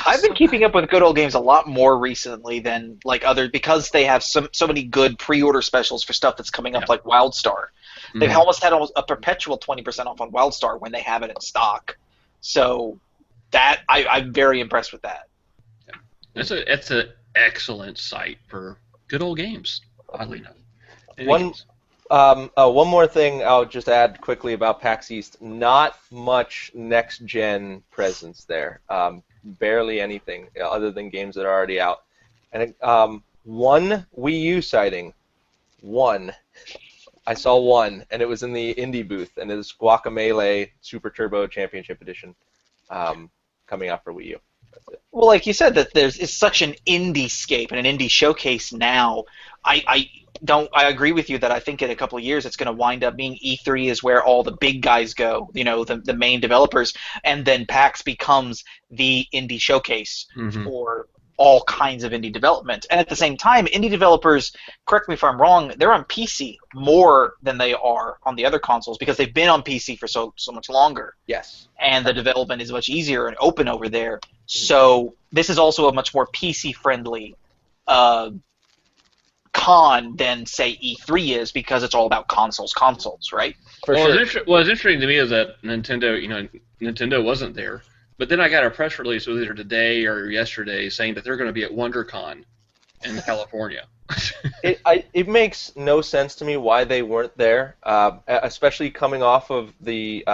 I've been keeping up with Good Old Games a lot more recently than like others because they have so many good pre-order specials for stuff that's coming up like WildStar. They've almost had a perpetual 20% off on WildStar when they have it in stock. So that I'm very impressed with that. Yeah. It's an excellent site for Good Old Games, oddly enough. One more thing I'll just add quickly about PAX East. Not much next-gen presence there. Barely anything other than games that are already out. And one Wii U sighting. One. I saw one, and it was in the indie booth, and it was Guacamelee Super Turbo Championship Edition coming out for Wii U. That's it. Well, like you said, that it's such an indie-scape and an indie showcase now. I agree with you that I think in a couple of years it's going to wind up being E3 is where all the big guys go, you know, the main developers, and then PAX becomes the indie showcase for all kinds of indie development. And at the same time, indie developers, correct me if I'm wrong, they're on PC more than they are on the other consoles because they've been on PC for so much longer. Yes. And the development is much easier and open over there. So this is also a much more PC-friendly con than, say, E3 is because it's all about consoles, right? What's interesting to me is that Nintendo wasn't there. But then I got a press release either today or yesterday saying that they're going to be at WonderCon in California. It makes no sense to me why they weren't there, especially coming off of the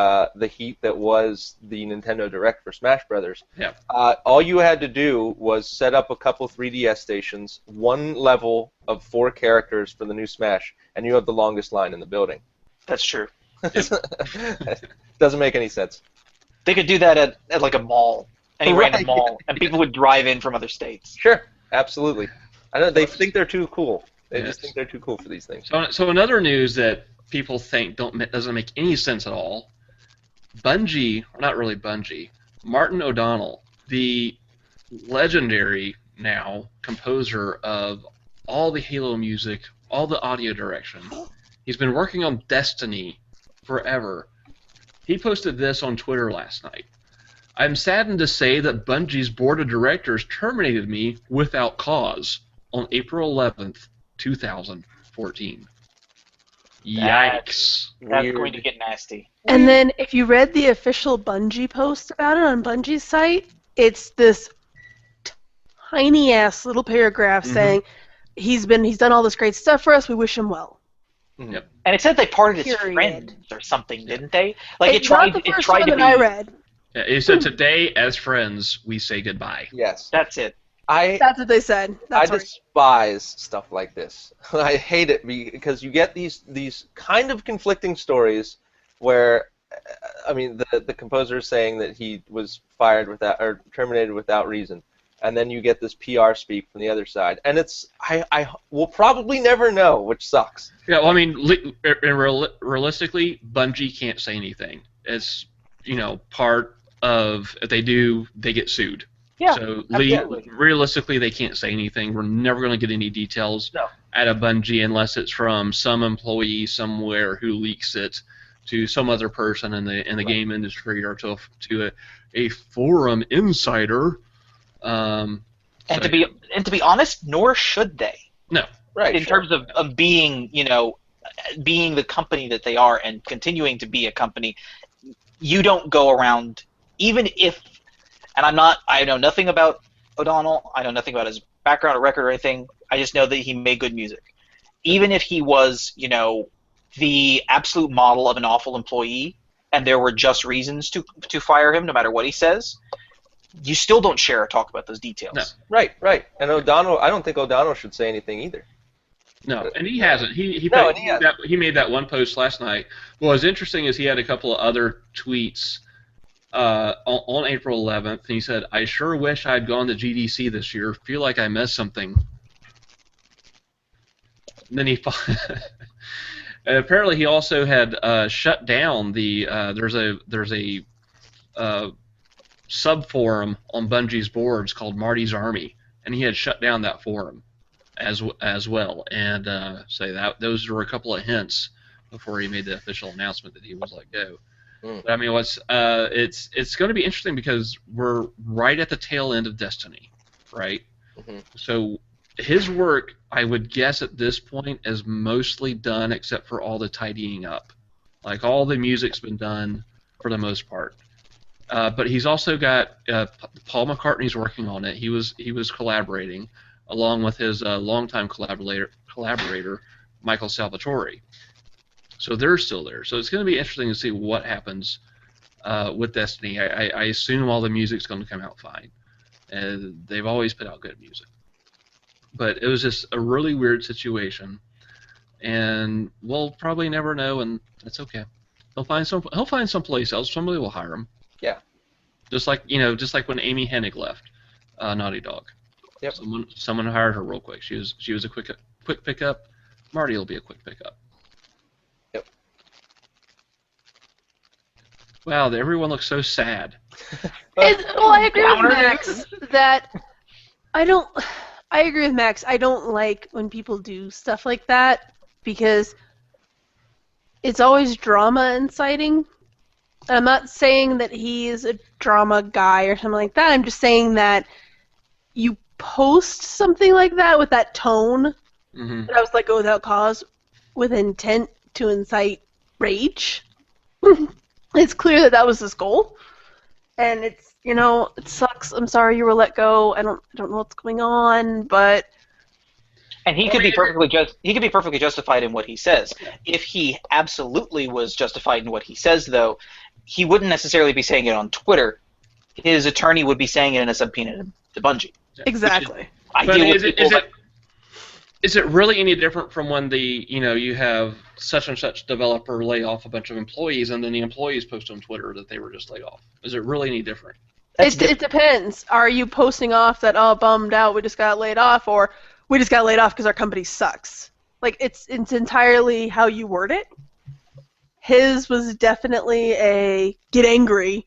heat that was the Nintendo Direct for Smash Brothers. Yeah. All you had to do was set up a couple 3DS stations, one level of 4 characters for the new Smash, and you have the longest line in the building. That's true. Doesn't make any sense. They could do that at like a mall, any random mall, and people would drive in from other states. Sure, absolutely. I know they think they're too cool. They just think they're too cool for these things. So another news that people think doesn't make any sense at all. Bungie, or not really Bungie, Marty O'Donnell, the legendary now composer of all the Halo music, all the audio direction. He's been working on Destiny forever. He posted this on Twitter last night. I'm saddened to say that Bungie's board of directors terminated me without cause on April 11th, 2014. Yikes. That's going to get nasty. And then if you read the official Bungie post about it on Bungie's site, it's this tiny-ass little paragraph saying, he's done all this great stuff for us, we wish him well. Yep. And it said they parted as friends or something, didn't they? Like it's not the first one that I read. Yeah, it said, today, as friends, we say goodbye. Yes. That's it. That's what they said. I despise stuff like this. I hate it because you get these kind of conflicting stories where, I mean, the composer is saying that he was fired without or terminated without reason, and then you get this PR speak from the other side, and it's I will probably never know, which sucks. Yeah, well, I mean, realistically, Bungie can't say anything. It's part of if they do, they get sued. Yeah, so absolutely. Realistically, they can't say anything. We're never going to get any details out of Bungie unless it's from some employee somewhere who leaks it to some other person in the game industry or to a forum insider. And to be honest, nor should they. No, right. In terms of being being the company that they are and continuing to be a company, you don't go around even if And I know nothing about O'Donnell. I know nothing about his background or record or anything. I just know that he made good music. Even if he was, the absolute model of an awful employee, and there were just reasons to fire him, no matter what he says, you still don't share or talk about those details. No. Right. And O'Donnell, I don't think O'Donnell should say anything either. No, and he hasn't. He made that one post last night. What was interesting is he had a couple of other tweets on April 11th, and he said, "I sure wish I'd gone to GDC this year. Feel like I missed something." And then and apparently he also had shut down the there's a sub forum on Bungie's boards called Marty's Army, and he had shut down that forum as well, and those were a couple of hints before he made the official announcement that he was let go. But I mean, it's going to be interesting because we're right at the tail end of Destiny, right? Mm-hmm. So his work, I would guess at this point, is mostly done except for all the tidying up. Like all the music's been done for the most part. But he's also got Paul McCartney's working on it. He was collaborating along with his longtime collaborator Michael Salvatore. So they're still there. So it's going to be interesting to see what happens with Destiny. I assume all the music's going to come out fine. They've always put out good music. But it was just a really weird situation, and we'll probably never know, and that's okay. He'll find someplace else. Somebody will hire him. Yeah. Just like when Amy Hennig left Naughty Dog. Yep. Someone hired her real quick. She was a quick pickup. Marty will be a quick pickup. Yep. Wow, everyone looks so sad. I agree with Max that I agree with Max. I don't like when people do stuff like that because it's always drama inciting. I'm not saying that he is a drama guy or something like that. I'm just saying that you post something like that with that tone, that I was let go without cause, with intent to incite rage. It's clear that was his goal, and it's it sucks. I'm sorry you were let go. I don't know what's going on, but and he could be perfectly justified in what he says. If he absolutely was justified in what he says, though, he wouldn't necessarily be saying it on Twitter. His attorney would be saying it in a subpoena to Bungie. Exactly. Is it really any different from when you have such and such developer lay off a bunch of employees and then the employees post on Twitter that they were just laid off? Is it really any different? It depends. Are you posting off that, oh, bummed out, we just got laid off, or we just got laid off because our company sucks? Like, it's entirely how you word it. His was definitely a get angry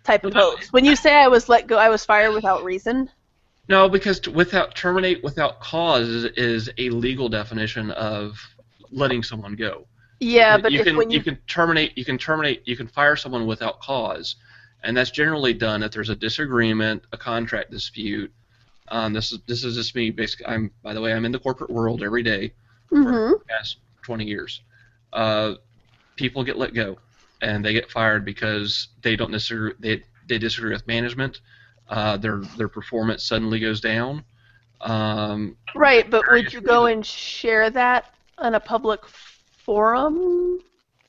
type of post. When you say I was let go, I was fired without reason. No, because terminate without cause is a legal definition of letting someone go. Yeah, but you can fire someone without cause, and that's generally done if there's a disagreement, a contract dispute. This is just me. Basically, I'm in the corporate world every day for the past 20 years. People get let go, and they get fired because they don't necessarily they disagree with management. Their performance suddenly goes down. Right, but would you go and share that on a public forum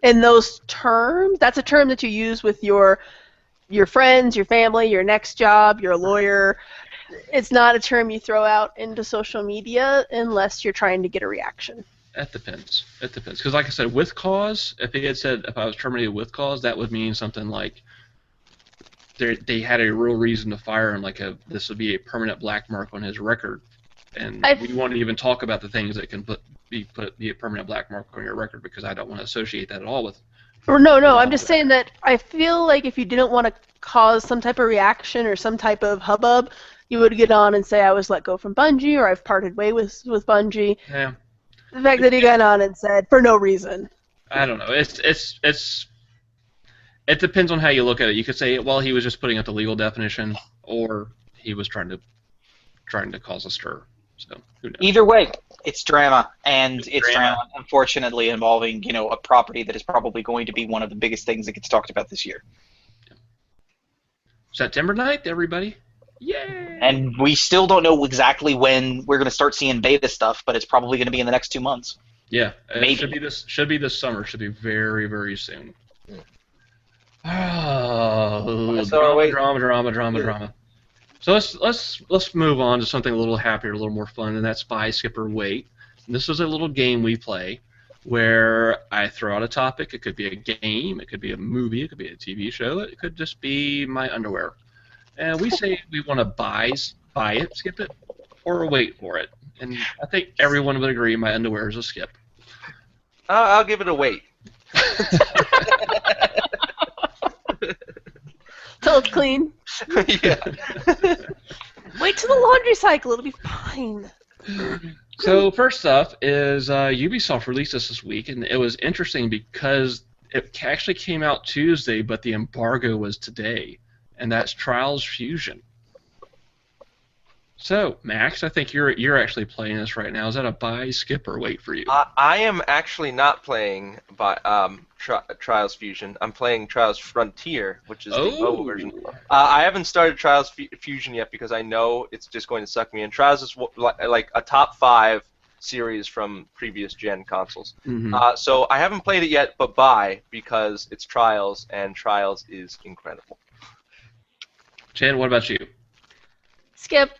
in those terms? That's a term that you use with your friends, your family, your next job, your lawyer. It's not a term you throw out into social media unless you're trying to get a reaction. That depends. It depends. Because like I said, with cause, if he had said if I was terminated with cause, that would mean something like they had a real reason to fire him, like this would be a permanent black mark on his record, and we won't even talk about the things that can be a permanent black mark on your record because I don't want to associate that at all with. No, I'm just saying that I feel like if you didn't want to cause some type of reaction or some type of hubbub, you would get on and say I was let go from Bungie or I've parted way with Bungie. Yeah. The fact that he got on and said for no reason. I don't know. It depends on how you look at it. You could say, well, he was just putting out the legal definition, or he was trying to cause a stir. So who knows? Either way, it's drama, and it's drama, unfortunately, involving a property that is probably going to be one of the biggest things that gets talked about this year. September 9th, everybody. Yay! And we still don't know exactly when we're going to start seeing beta stuff, but it's probably going to be in the next 2 months. Yeah, Maybe. it should be this summer. Should be very, very soon. Oh, drama. So let's move on to something a little happier, a little more fun, and that's Buy, Skip, or Wait. And this is a little game we play where I throw out a topic. It could be a game, it could be a movie, it could be a TV show, it could just be my underwear. And we say we want to buy it, skip it, or wait for it. And I think everyone would agree my underwear is a skip. I'll give it a wait. Till it's clean. Yeah. Wait till the laundry cycle. It'll be fine. So first up is Ubisoft released this week, and it was interesting because it actually came out Tuesday, but the embargo was today, and that's Trials Fusion. So, Max, I think you're actually playing this right now. Is that a buy, skip, or wait for you? I am actually not playing Trials Fusion. I'm playing Trials Frontier, which is the mobile version. I haven't started Trials Fusion yet because I know it's just going to suck me in. Trials is like a top 5 series from previous gen consoles. Mm-hmm. So I haven't played it yet, but buy because it's Trials, and Trials is incredible. Chad, what about you? Skip.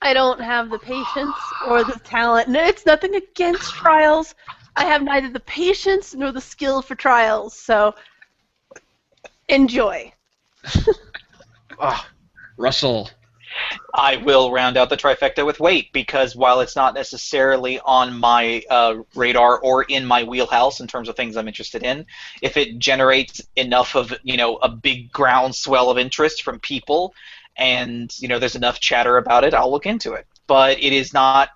I don't have the patience or the talent. No, it's nothing against Trials. I have neither the patience nor the skill for Trials, so enjoy. Russell. I will round out the trifecta with wait, because while it's not necessarily on my radar or in my wheelhouse in terms of things I'm interested in, if it generates enough of a big groundswell of interest from people, and there's enough chatter about it, I'll look into it. But it is not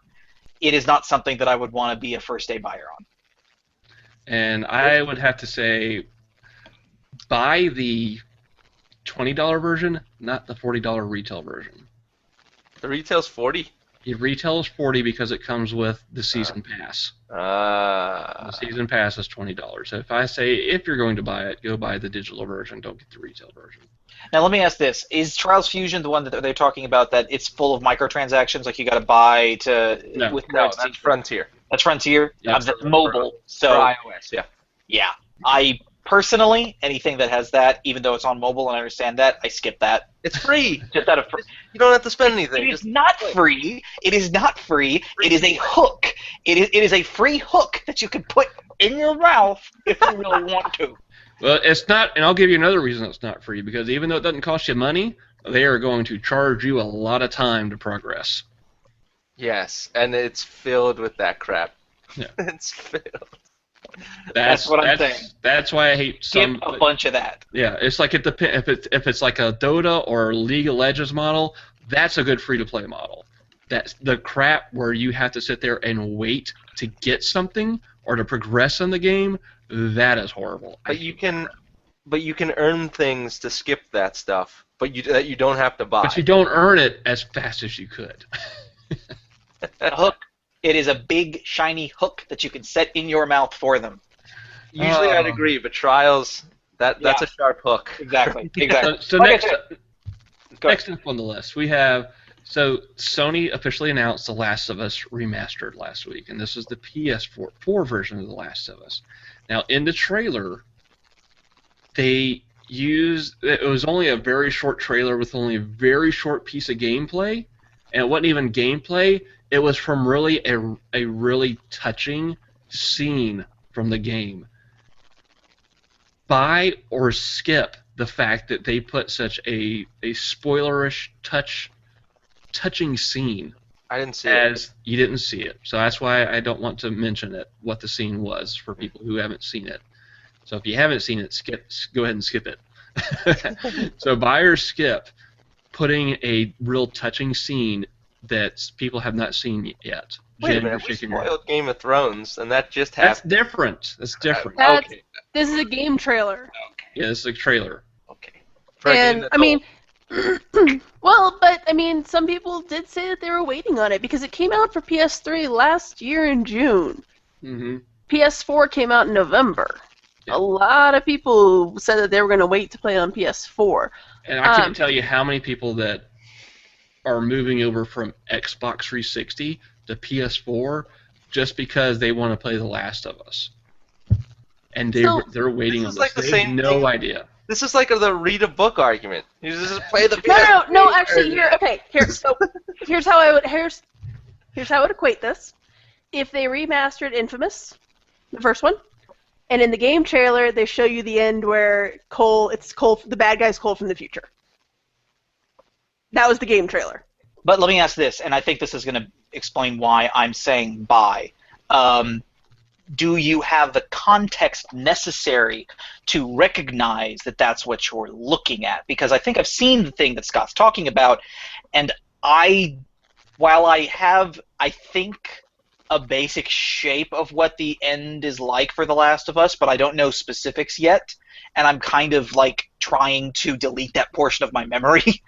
something that I would want to be a first day buyer on. And I would have to say, buy the $20 version, not the $40 retail version. The retail's $40? The retail is $40 because it comes with the season pass. The season pass is $20. So if you're going to buy it, go buy the digital version. Don't get the retail version. Now let me ask this: is Trials Fusion the one that they're talking about that it's full of microtransactions, like you got to buy to? No, that's Frontier. That's Frontier. Yeah, that's mobile. So for iOS, yeah. Yeah, I personally anything that has that, even though it's on mobile and I understand that, I skip that. It's free. Just out of You don't have to spend anything. It is not free. It is not free. It is a hook. It is a free hook that you can put in your mouth if you really want to. Well, it's not, and I'll give you another reason it's not free, because even though it doesn't cost you money, they are going to charge you a lot of time to progress. Yes, and it's filled with that crap. Yeah. It's filled. That's what I'm saying. That's why I hate some. Skip a bunch of that. Yeah, it's like if it's like a Dota or League of Legends model, that's a good free-to-play model. That's the crap where you have to sit there and wait to get something or to progress in the game. That is horrible. But you can earn things to skip that stuff, but you don't have to buy. But you don't earn it as fast as you could. A hook. It is a big shiny hook that you can set in your mouth for them. Usually I'd agree, but Trials that's a sharp hook. Exactly. So next up on the list we have. So Sony officially announced The Last of Us Remastered last week, and this is the PS4 version of The Last of Us. Now, in the trailer, it was only a very short trailer with only a very short piece of gameplay, and it wasn't even gameplay. It was from really a really touching scene from the game. Buy or skip the fact that they put such a spoilerish touching scene. I didn't see it. You didn't see it, so that's why I don't want to mention it, what the scene was for people who haven't seen it. So if you haven't seen it, go ahead and skip it. So buy or skip putting a real touching scene that people have not seen yet. Wait a minute, we spoiled Game of Thrones, and that just happened. That's different. That's different. Okay. This is a game trailer. Okay. Yeah, this is a trailer. Okay. And, I mean, well, but, I mean, some people did say that they were waiting on it, because it came out for PS3 last year in June. Mm-hmm. PS4 came out in November. a lot of people said that they were going to wait to play on PS4. And I can't tell you how many people that are moving over from Xbox 360 to PS4 just because they want to play The Last of Us. And they're waiting on this. Like they have no idea. This is like the read a book argument. You just play the No, actually, here's how I would equate this. If they remastered Infamous, the first one, and in the game trailer they show you the end where the bad guy's Cole from the future. That was the game trailer. But let me ask this, and I think this is going to explain why I'm saying bye. Do you have the context necessary to recognize that that's what you're looking at? Because I think I've seen the thing that Scott's talking about, and while I have, I think, a basic shape of what the end is like for The Last of Us, but I don't know specifics yet, and I'm kind of like trying to delete that portion of my memory.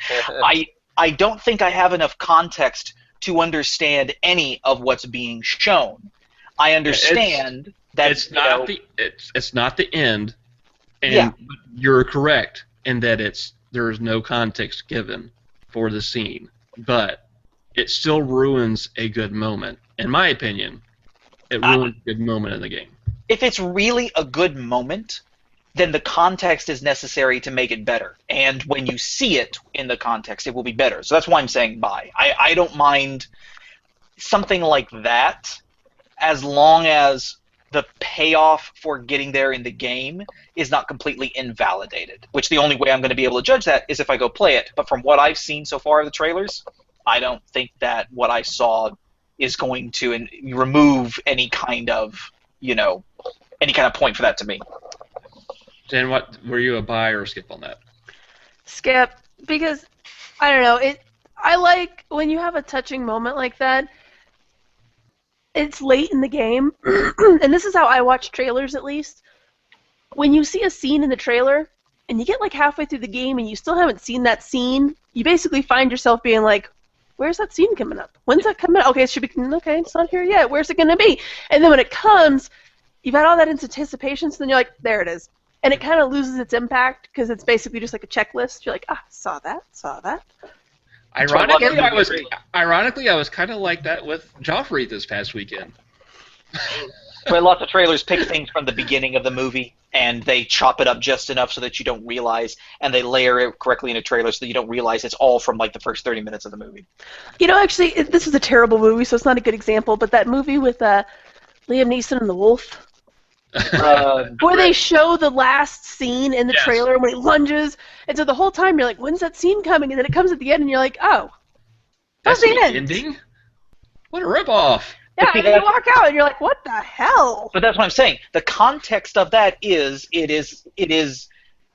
I don't think I have enough context to understand any of what's being shown. I understand that it's not the end, and you're correct in that there is no context given for the scene, but it still ruins a good moment. In my opinion, it ruins a good moment in the game. If it's really a good moment, then the context is necessary to make it better. And when you see it in the context, it will be better. So that's why I'm saying bye. I don't mind something like that as long as the payoff for getting there in the game is not completely invalidated, which the only way I'm going to be able to judge that is if I go play it. But from what I've seen so far of the trailers, I don't think that what I saw is going to remove any kind of point for that to me. Dan, were you a buy or a skip on that? Skip, because I don't know. I like when you have a touching moment like that. It's late in the game, and this is how I watch trailers at least. When you see a scene in the trailer, and you get like halfway through the game and you still haven't seen that scene, you basically find yourself being like, where's that scene coming up? When's that coming up? Okay, it's not here yet. Where's it going to be? And then when it comes, you've had all that anticipation, so then you're like, there it is. And it kind of loses its impact because it's basically just like a checklist. You're like, saw that. Ironically, I was kind of like that with Joffrey this past weekend. Where lots of trailers pick things from the beginning of the movie, and they chop it up just enough so that you don't realize, and they layer it correctly in a trailer so that you don't realize it's all from like the first 30 minutes of the movie. Actually, this is a terrible movie, so it's not a good example, but that movie with Liam Neeson and the wolf, where they show the last scene in the trailer when he lunges, and so the whole time you're like, when's that scene coming? And then it comes at the end, and you're like, oh, that's the ending? What a ripoff! Yeah, and then you walk out, and you're like, what the hell? But that's what I'm saying. The context of that is it is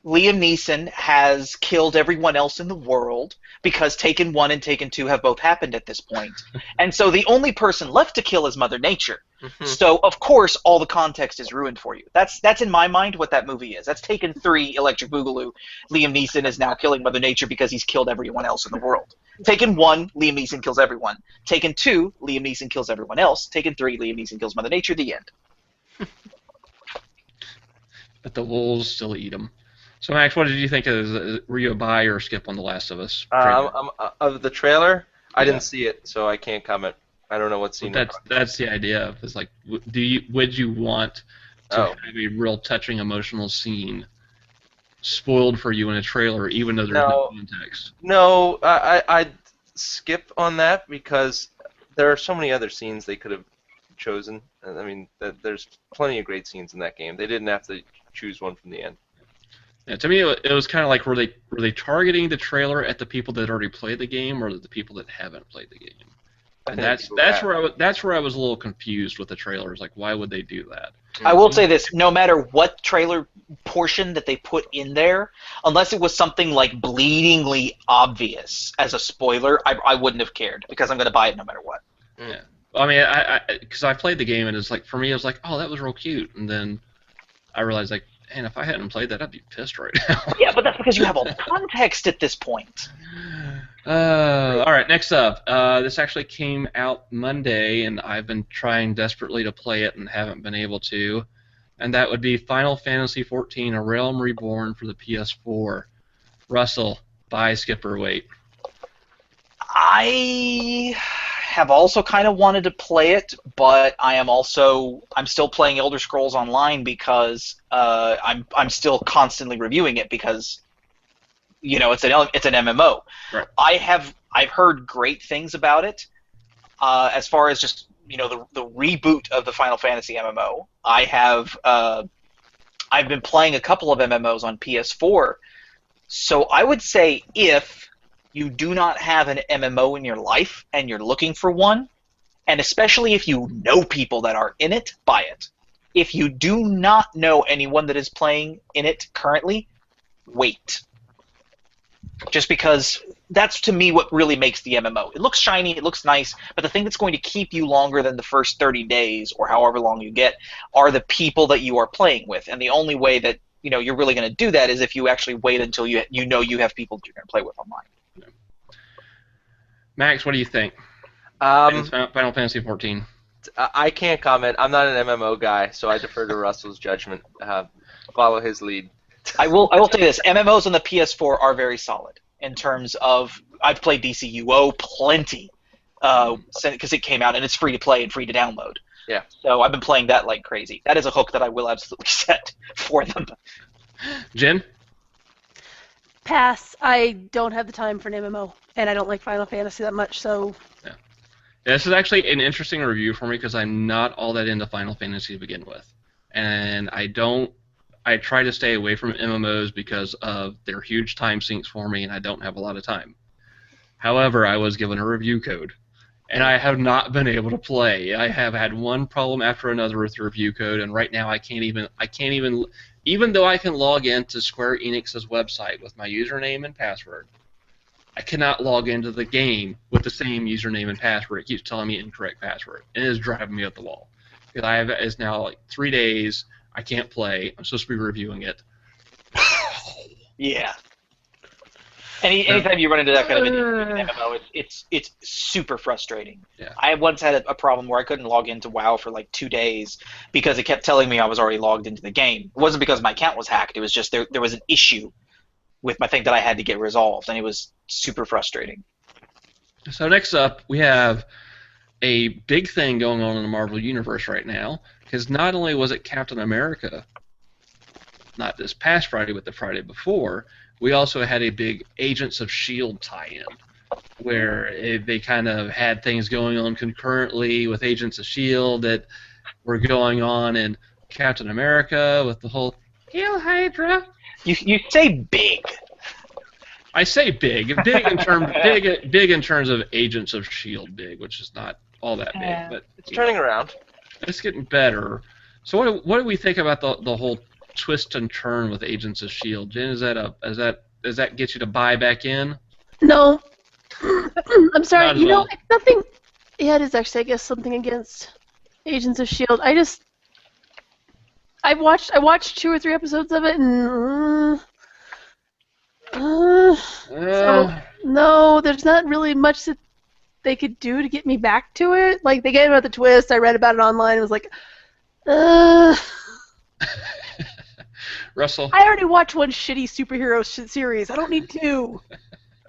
Liam Neeson has killed everyone else in the world because Taken 1 and Taken 2 have both happened at this point. And so the only person left to kill is Mother Nature. Mm-hmm. So, of course, all the context is ruined for you. That's in my mind what that movie is. That's Taken 3, Electric Boogaloo. Liam Neeson is now killing Mother Nature because he's killed everyone else in the world. Taken 1, Liam Neeson kills everyone. Taken 2, Liam Neeson kills everyone else. Taken 3, Liam Neeson kills Mother Nature. The end. But the wolves still eat them. So, Max, what did you think of? Were you a buy or a skip on The Last of Us? Of the trailer, I didn't see it, so I can't comment. I don't know what scene. That's the idea. It's like, would you want to have a real touching, emotional scene spoiled for you in a trailer, even though there's no context? No, I'd skip on that because there are so many other scenes they could have chosen. I mean, there's plenty of great scenes in that game. They didn't have to choose one from the end. Yeah, to me, it was kind of like, were they targeting the trailer at the people that already played the game, or the people that haven't played the game? And that's where I was a little confused with the trailers. Like, why would they do that? I will say this: no matter what trailer portion that they put in there, unless it was something like bleedingly obvious as a spoiler, I wouldn't have cared because I'm going to buy it no matter what. Yeah, I mean, because I played the game and it's like, for me, it was like, oh, that was real cute, and then I realized, like, and if I hadn't played that, I'd be pissed right now. Yeah, but that's because you have all the context at this point. All right, next up. This actually came out Monday, and I've been trying desperately to play it and haven't been able to. and that would be Final Fantasy XIV: A Realm Reborn for the PS4. Russell, buy, skip, or wait? I have also kind of wanted to play it, but I'm still playing Elder Scrolls Online because I'm still constantly reviewing it because it's an MMO. Right. I've heard great things about it as far as just the reboot of the Final Fantasy MMO. I've been playing a couple of MMOs on PS4, so I would say if you do not have an MMO in your life and you're looking for one, and especially if you know people that are in it, buy it. If you do not know anyone that is playing in it currently, wait. Just because that's, to me, what really makes the MMO. It looks shiny, it looks nice, but the thing that's going to keep you longer than the first 30 days or however long you get are the people that you are playing with. And the only way that you're really going to do that is if you actually wait until you have people that you're going to play with online. Max, what do you think? Final Fantasy XIV. I can't comment. I'm not an MMO guy, so I defer to Russell's judgment. Follow his lead. I will say this: MMOs on the PS4 are very solid in terms of I've played DCUO plenty because it came out and it's free to play and free to download. Yeah. So I've been playing that like crazy. That is a hook that I will absolutely set for them. Jen? Pass. I don't have the time for an MMO, and I don't like Final Fantasy that much, so... Yeah. This is actually an interesting review for me because I'm not all that into Final Fantasy to begin with. And I try to stay away from MMOs because of their huge time sinks for me, and I don't have a lot of time. However, I was given a review code, and I have not been able to play. I have had one problem after another with the review code, and right now I can't even though I can log into Square Enix's website with my username and password, I cannot log into the game with the same username and password. It keeps telling me incorrect password, and it is driving me up the wall. Because it's now like 3 days, I can't play. I'm supposed to be reviewing it. Yeah. Anytime you run into that kind of an MMO, it's super frustrating. Yeah. I once had a problem where I couldn't log into WoW for like 2 days because it kept telling me I was already logged into the game. It wasn't because my account was hacked. It was just there was an issue with my thing that I had to get resolved, and it was super frustrating. So next up, we have a big thing going on in the Marvel Universe right now, because not only was it Captain America, not this past Friday, but the Friday before, we also had a big Agents of S.H.I.E.L.D. tie-in, where they kind of had things going on concurrently with Agents of S.H.I.E.L.D. that were going on in Captain America with the whole Hail Hydra. You say big. I say big in terms of Agents of S.H.I.E.L.D. big, which is not all that big, but it's turning around. It's getting better. So what do we think about the whole twist and turn with Agents of S.H.I.E.L.D.? Jen, does that get you to buy back in? No. I'm sorry. Not It's nothing. Yeah, it is actually, I guess, something against Agents of S.H.I.E.L.D. I watched 2 or 3 episodes of it, and so no, there's not really much that they could do to get me back to it. Like, they gave about the twist. I read about it online. It was like, Russell? I already watched one shitty superhero series. I don't need 2.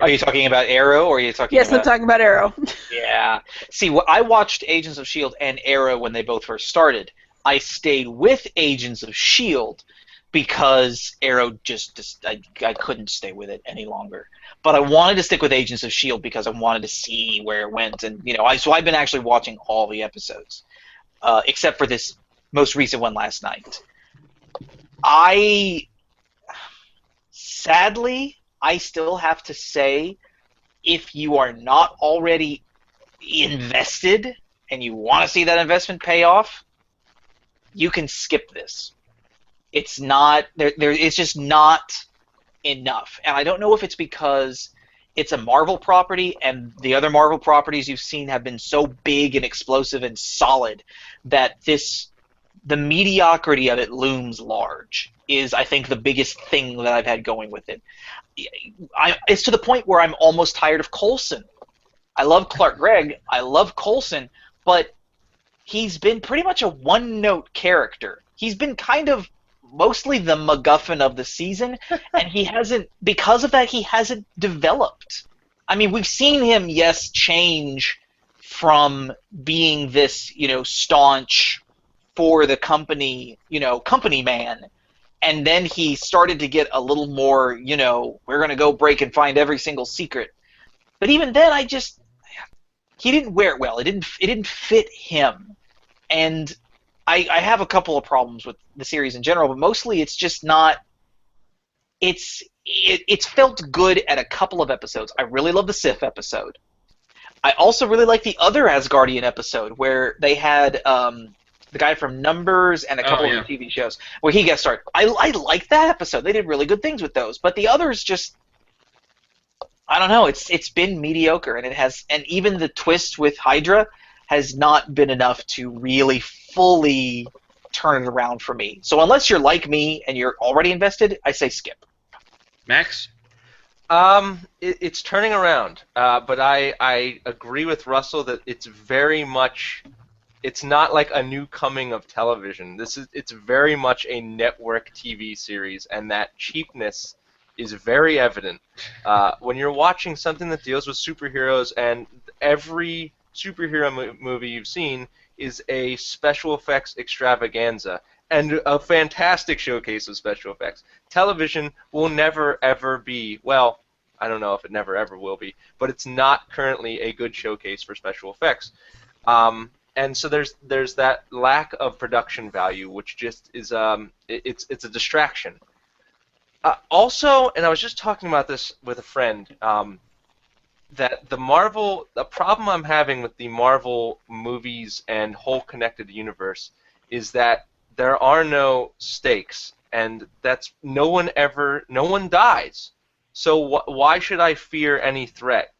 Are you talking about Arrow, or are you talking Yes, about... I'm talking about Arrow. Yeah. See, I watched Agents of S.H.I.E.L.D. and Arrow when they both first started. I stayed with Agents of S.H.I.E.L.D. because Arrow I couldn't stay with it any longer. But I wanted to stick with Agents of S.H.I.E.L.D. because I wanted to see where it went, and so I've been actually watching all the episodes, except for this most recent one last night. Sadly, I still have to say, if you are not already invested and you want to see that investment pay off, you can skip this. It's not it's just not enough. And I don't know if it's because it's a Marvel property and the other Marvel properties you've seen have been so big and explosive and solid that the mediocrity of it looms large is, I think, the biggest thing that I've had going with it. It's to the point where I'm almost tired of Coulson. I love Clark Gregg. I love Coulson, but he's been pretty much a one-note character he's been kind of mostly the MacGuffin of the season, and he hasn't, because of that, he hasn't developed. I mean, we've seen him, yes, change from being this, staunch for the company, company man, and then he started to get a little more, we're going to go break and find every single secret. But even then, he didn't wear it well. It didn't fit him. And I have a couple of problems with the series in general, but mostly it's just not. It's felt good at a couple of episodes. I really love the Sif episode. I also really like the other Asgardian episode where they had the guy from Numbers and a couple of TV shows where he guest starred. I like that episode. They did really good things with those, but the others just, I don't know. It's been mediocre, and even the twist with Hydra has not been enough to really fully turn it around for me. So unless you're like me and you're already invested, I say skip. Max? It's turning around, but I agree with Russell that it's very much. It's not like a new coming of television. It's very much a network TV series, and that cheapness is very evident when you're watching something that deals with superheroes, and every superhero movie you've seen is a special effects extravaganza and a fantastic showcase of special effects. Television will never ever be, well, I don't know if it never ever will be, but it's not currently a good showcase for special effects. And so there's that lack of production value, which just is it's a distraction. Also, and I was just talking about this with a friend, that the problem I'm having with the Marvel movies and whole connected universe is that there are no stakes, and that's no one dies. So why should I fear any threat?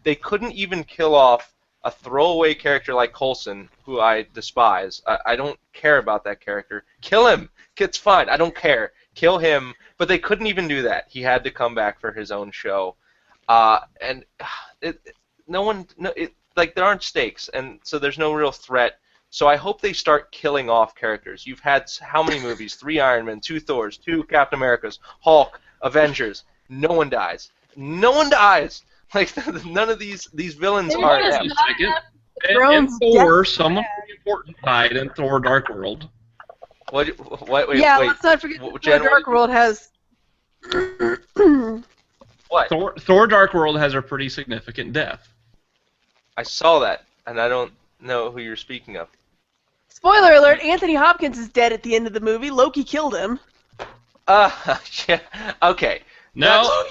They couldn't even kill off a throwaway character like Coulson, who I despise. I don't care about that character. Kill him. It's fine. I don't care. Kill him. But they couldn't even do that. He had to come back for his own show. And there aren't stakes, and so there's no real threat. So I hope they start killing off characters. You've had how many movies? 3 Iron Men, 2 Thors, 2 Captain Americas, Hulk, Avengers. No one dies. No one dies. Like none of these villains are. And Thor, someone pretty important died in Thor: Dark World. Wait, let's not forget Thor: Dark World has. What? Thor: Dark World has a pretty significant death. I saw that, and I don't know who you're speaking of. Spoiler alert: Anthony Hopkins is dead at the end of the movie. Loki killed him. Yeah. Okay. No.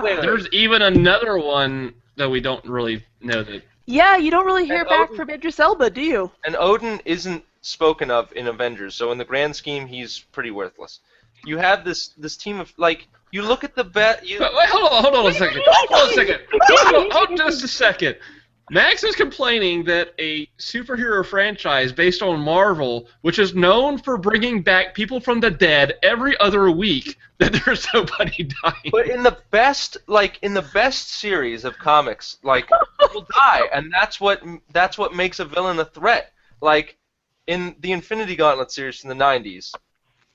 Wait. There's even another one that we don't really know that. Yeah, you don't really hear back from Idris Elba, do you? And Odin isn't spoken of in Avengers, so in the grand scheme, he's pretty worthless. You have this team of, like, you look at the bet. Wait, hold on a second. Hold just a second. Max is complaining that a superhero franchise based on Marvel, which is known for bringing back people from the dead every other week, that there's nobody dying. But in the best series of comics, like, people die, and that's what makes a villain a threat. Like in the Infinity Gauntlet series in the 90s,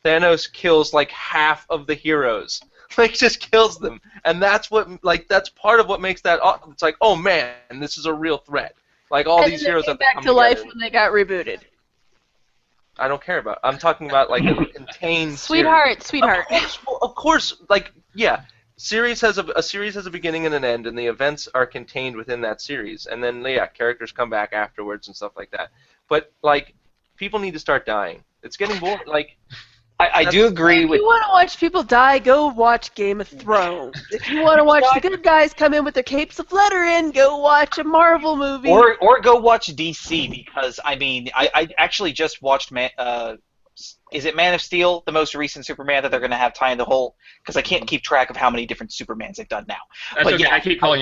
Thanos kills like half of the heroes. Like, just kills them, and that's part of what makes that. It's like, oh man, this is a real threat. Like all these heroes have back to life when they got rebooted. I don't care about. I'm talking about like a contained. Sweetheart. Of course, like yeah, a series has a beginning and an end, and the events are contained within that series, and then characters come back afterwards and stuff like that. But like, people need to start dying. It's getting boring. Like. I do agree with. If you want to watch people die, go watch Game of Thrones. If you want to watch the good guys come in with their capes of lettering, go watch a Marvel movie. Or go watch DC, because I mean I actually just watched is it Man of Steel, the most recent Superman that they're going to have tie in the whole, because I can't keep track of how many different Supermans they've done now. That's but okay. yeah, I keep calling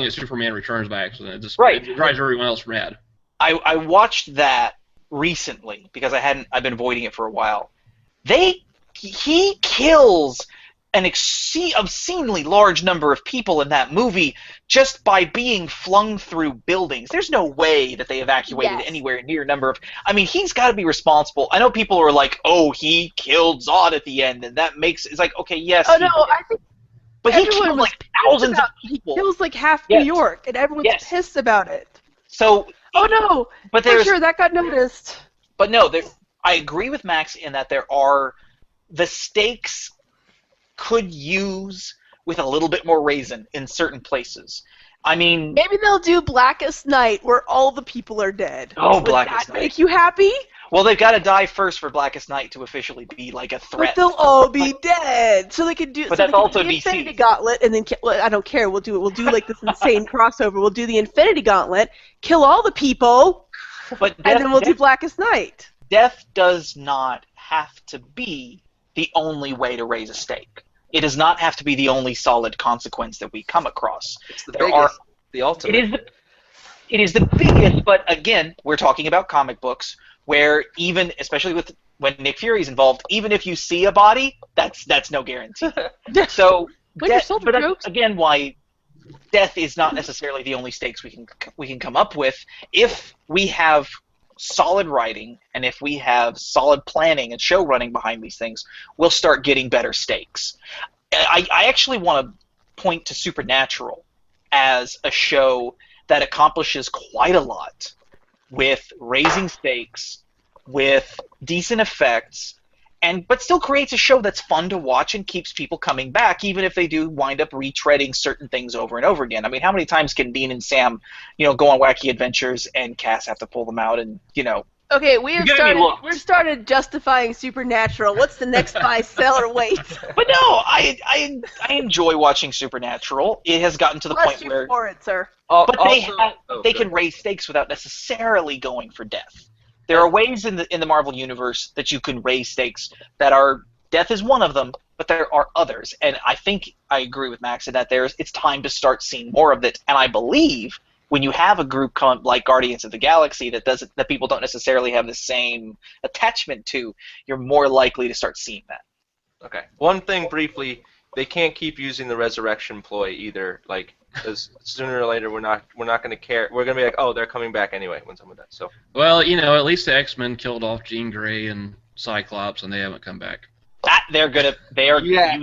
it Superman Returns by accident. It drives everyone else mad. I watched that recently because I've been avoiding it for a while. He kills an obscenely large number of people in that movie just by being flung through buildings. There's no way that they evacuated anywhere near number of... I mean, he's got to be responsible. I know people are like, oh, he killed Zod at the end, and that makes... It's like, okay, yes, Oh, no, I think... But he killed, like, thousands of people. He kills, like, half New York, and everyone's pissed about it. So... Oh, no! But for sure, that got noticed. But no, I agree with Max in that there are... The stakes could use with a little bit more raisin in certain places. I mean... Maybe they'll do Blackest Night, where all the people are dead. Oh, Blackest Night. Would that make you happy? Well, they've got to die first for Blackest Night to officially be, like, a threat. But they'll all be dead. So they could do... But that's also the Infinity Gauntlet, and then... Well, I don't care. We'll do like, this insane crossover. We'll do the Infinity Gauntlet, kill all the people, and then we'll do Blackest Night. Death does not have to be the only way to raise a stake. It does not have to be the only solid consequence that we come across. It's the biggest, the ultimate. It is the biggest, but again, we're talking about comic books, where even, especially when Nick Fury's involved, even if you see a body, that's no guarantee. So, but that's, again, why death is not necessarily the only stakes we can come up with. If we have solid writing, and if we have solid planning and show running behind these things, we'll start getting better stakes. I actually want to point to Supernatural as a show that accomplishes quite a lot with raising stakes, with decent effects, but still creates a show that's fun to watch and keeps people coming back, even if they do wind up retreading certain things over and over again. I mean, how many times can Dean and Sam, go on wacky adventures and Cass have to pull them out and, Okay, we've started justifying Supernatural. What's the next buy, sell, or wait? But no, I enjoy watching Supernatural. It has gotten to the point where... for it, sir. But they can raise stakes without necessarily going for death. There are ways in the Marvel Universe that you can raise stakes that are... Death is one of them, but there are others. And I think I agree with Max in that it's time to start seeing more of it. And I believe when you have a group like Guardians of the Galaxy that people don't necessarily have the same attachment to, you're more likely to start seeing that. Okay. One thing briefly, they can't keep using the resurrection ploy either. Like, because sooner or later we're not going to care. We're going to be like, oh, they're coming back anyway when someone does. So. Well, at least the X-Men killed off Jean Grey and Cyclops, and they haven't come back. You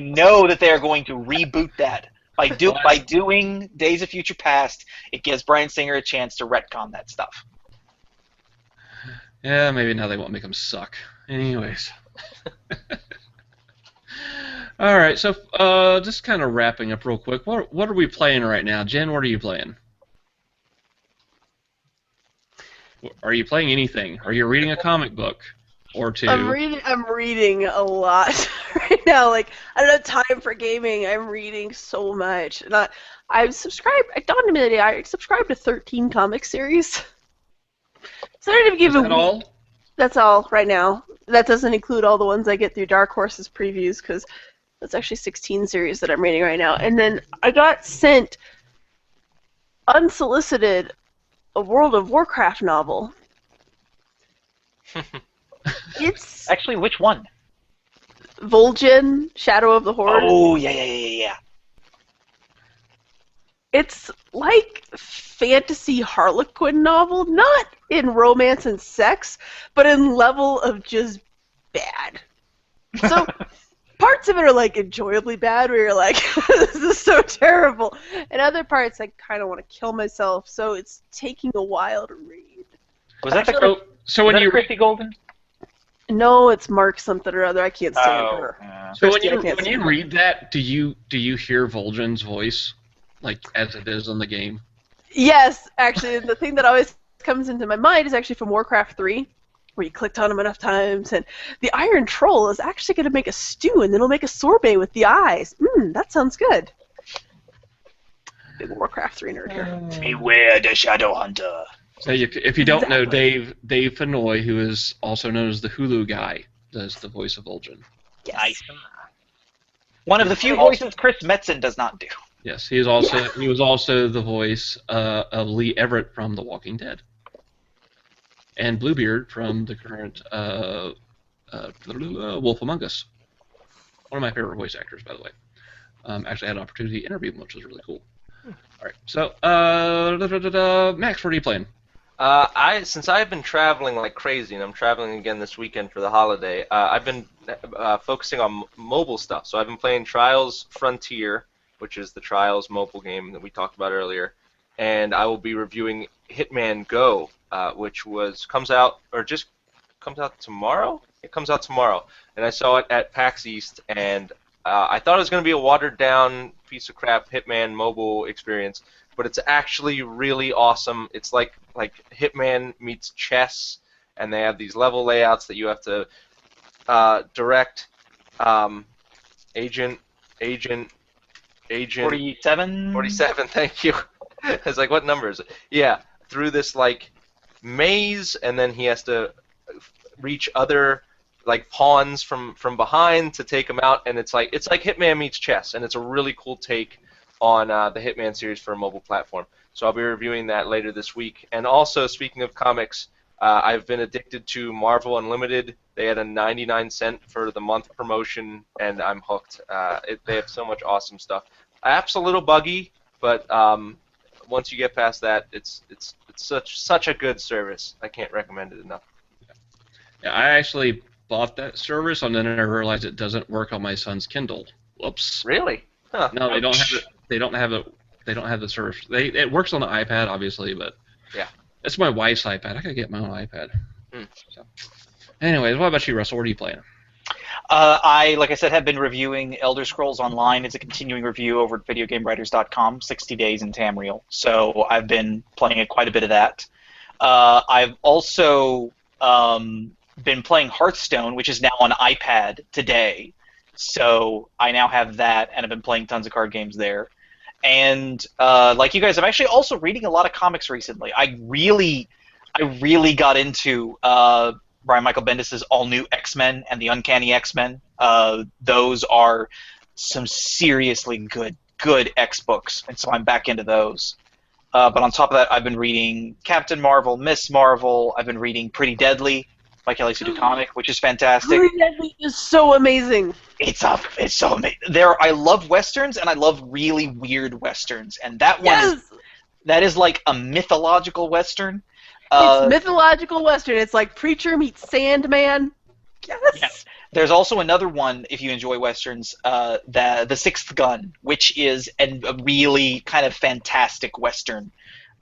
know that they are going to reboot that. By doing Days of Future Past, it gives Bryan Singer a chance to retcon that stuff. Yeah, maybe now they won't make them suck. Anyways. All right, so just kind of wrapping up real quick. What are we playing right now? Jen, what are you playing? Are you playing anything? Are you reading a comic book or two? I'm reading a lot right now. Like, I don't have time for gaming. I'm reading so much. And I've subscribed. It dawned on me the other day. I subscribed to 13 comic series. So I didn't give Is that all? That's all right now. That doesn't include all the ones I get through Dark Horse's previews, because that's actually 16 series that I'm reading right now. And then I got sent, unsolicited, a World of Warcraft novel. It's actually, which one? Vol'jin, Shadow of the Horde. Oh, yeah. It's like fantasy Harlequin novel, not in romance and sex, but in level of just bad. So parts of it are like enjoyably bad, where you're like, this is so terrible, and other parts I kind of want to kill myself. So it's taking a while to read. Was that the Christy Golden? No, it's Mark something or other. I can't stand her. Yeah. So when you read that, do you hear Vol'jin's voice, like as it is in the game? Yes, actually, the thing that always comes into my mind is actually from Warcraft 3, where you clicked on him enough times, and the Iron Troll is actually going to make a stew, and then it'll make a sorbet with the eyes. That sounds good. Big Warcraft 3 nerd here. Beware the Shadow Hunter. So if you don't know, Dave Fennoy, who is also known as the Hulu guy, does the voice of Vol'jin. Yes. Nice. One of the few voices Chris Metzen does not do. Yes, he was also the voice of Lee Everett from The Walking Dead, and Bluebeard from the current Wolf Among Us. One of my favorite voice actors, by the way. Actually had an opportunity to interview him, which was really cool. All right, so Max, what are you playing? Since I've been traveling like crazy, and I'm traveling again this weekend for the holiday, I've been focusing on mobile stuff. So I've been playing Trials Frontier, which is the Trials mobile game that we talked about earlier, and I will be reviewing Hitman Go, which comes out tomorrow. It comes out tomorrow, and I saw it at PAX East, and I thought it was going to be a watered-down piece of crap Hitman mobile experience, but it's actually really awesome. It's like Hitman meets chess, and they have these level layouts that you have to direct. Agent. 47. 47. Thank you. I was like, what number is it? Yeah, through this like maze, and then he has to reach other like pawns from behind to take them out, and it's like Hitman meets chess, and it's a really cool take on the Hitman series for a mobile platform. So I'll be reviewing that later this week. And also, speaking of comics, I've been addicted to Marvel Unlimited. They had a 99-cent for the month promotion, and I'm hooked. They have so much awesome stuff. App's a little buggy, but once you get past that, it's such a good service. I can't recommend it enough. Yeah, I actually bought that service, and then I realized it doesn't work on my son's Kindle. Whoops. Really? Huh. No, they don't have it. They don't have the service. It works on the iPad, obviously, but yeah, it's my wife's iPad. I gotta get my own iPad. So, anyways, what about you, Russell? What are you playing? Like I said, have been reviewing Elder Scrolls Online. It's a continuing review over at videogamewriters.com, 60 Days in Tamriel. So I've been playing quite a bit of that. I've also been playing Hearthstone, which is now on iPad today. So I now have that, and I've been playing tons of card games there. And like you guys, I'm actually also reading a lot of comics recently. I really got into Brian Michael Bendis' all-new X-Men and the Uncanny X-Men. Those are some seriously good X-books, and so I'm back into those. But on top of that, I've been reading Captain Marvel, Miss Marvel. I've been reading Pretty Deadly by Kelly Sue DeConnick, which is fantastic. Pretty Deadly is so amazing. It's so amazing. I love westerns, and I love really weird westerns, and that one is like a mythological western. It's mythological western. It's like Preacher meets Sandman. Yes. There's also another one, if you enjoy westerns, the Sixth Gun, which is a really kind of fantastic western.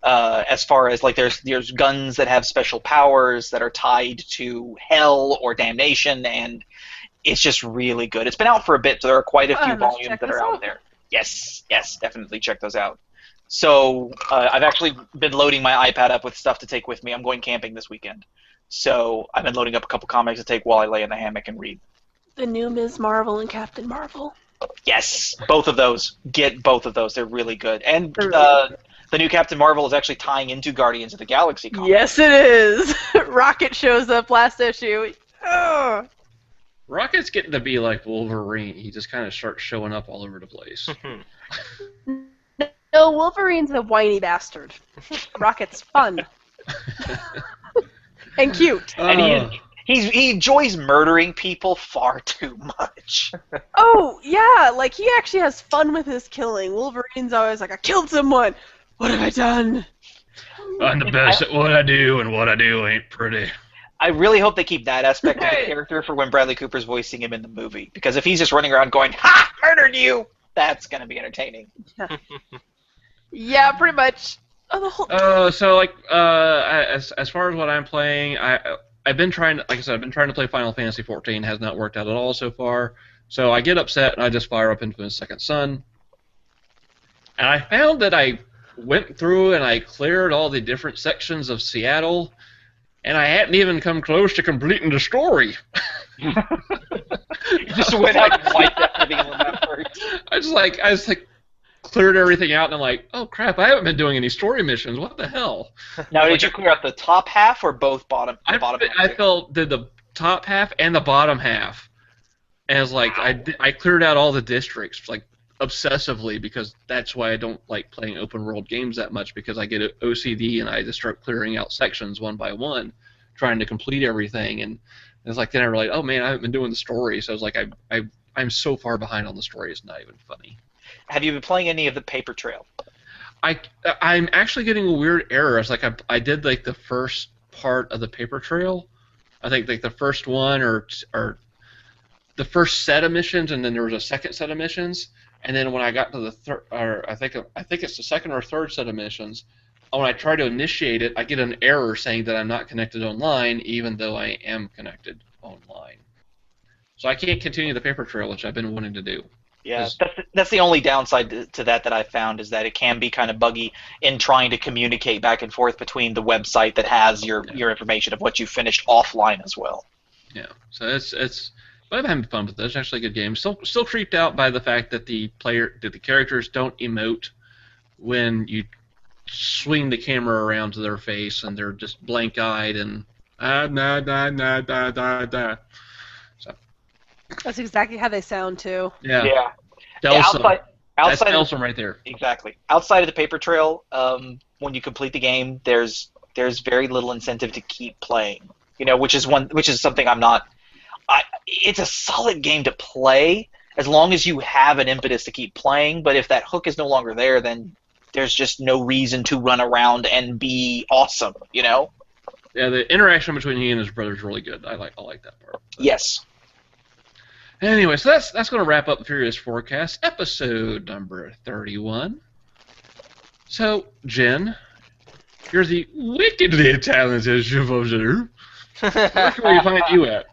As far as like there's guns that have special powers that are tied to hell or damnation, and it's just really good. It's been out for a bit, so there are quite a few volumes that are out there. Yes, definitely check those out. So I've actually been loading my iPad up with stuff to take with me. I'm going camping this weekend, so I've been loading up a couple comics to take while I lay in the hammock and read. The new Ms. Marvel and Captain Marvel. Yes, both of those. Get both of those. They're really good. And the new Captain Marvel is actually tying into Guardians of the Galaxy comic. Yes, it is. Rocket shows up last issue. Ugh. Rocket's getting to be like Wolverine. He just kind of starts showing up all over the place. No, Wolverine's a whiny bastard. Rocket's fun. And cute. And he enjoys murdering people far too much. Oh, yeah, like he actually has fun with his killing. Wolverine's always like, I killed someone. What have I done? I'm the best at what I do, and what I do ain't pretty. I really hope they keep that aspect of the character for when Bradley Cooper's voicing him in the movie. Because if he's just running around going, "Ha! Murdered you!" that's going to be entertaining. Yeah, pretty much. So like, as far as what I'm playing, I've been trying to, like I said, I've been trying to play Final Fantasy XIV. Has not worked out at all so far. So I get upset and I just fire up Infamous Second Son. And I found that I went through and I cleared all the different sections of Seattle, and I hadn't even come close to completing the story. You just went out and wiped everything on that first. I just cleared everything out, and I'm like, oh crap, I haven't been doing any story missions. What the hell? Now, did you clear out the top half or both bottom? I did the top half and the bottom half, and it's like I cleared out all the districts like obsessively, because that's why I don't like playing open world games that much, because I get OCD and I just start clearing out sections one by one, trying to complete everything, and it's like then I realized, oh man, I haven't been doing the story, so I was like, I'm so far behind on the story, it's not even funny. Have you been playing any of the Paper Trail? I'm actually getting a weird error. It's like I did like the first part of the Paper Trail. I think like the first one or the first set of missions, and then there was a second set of missions, and then when I got to the third, or I think it's the second or third set of missions, when I try to initiate it, I get an error saying that I'm not connected online, even though I am connected online. So I can't continue the Paper Trail, which I've been wanting to do. Yeah, that's the only downside to that I found, is that it can be kind of buggy in trying to communicate back and forth between the website that has your information of what you finished offline as well. Yeah, so it's but I'm having fun with it. It's actually a good game. Still creeped out by the fact that the characters don't emote when you swing the camera around to their face, and they're just blank-eyed and da. So. That's exactly how they sound too. Yeah. Outside That's Delson right there. Exactly. Outside of the Paper Trail, when you complete the game, there's very little incentive to keep playing. Which is something I'm not. It's a solid game to play as long as you have an impetus to keep playing. But if that hook is no longer there, then there's just no reason to run around and be awesome. Yeah, the interaction between he and his brother is really good. I like that part. Yes. Anyway, so that's going to wrap up Furious Fourcast, episode number 31. So, Jen, you're the wickedly talented chevaucheur. Where can we find you at?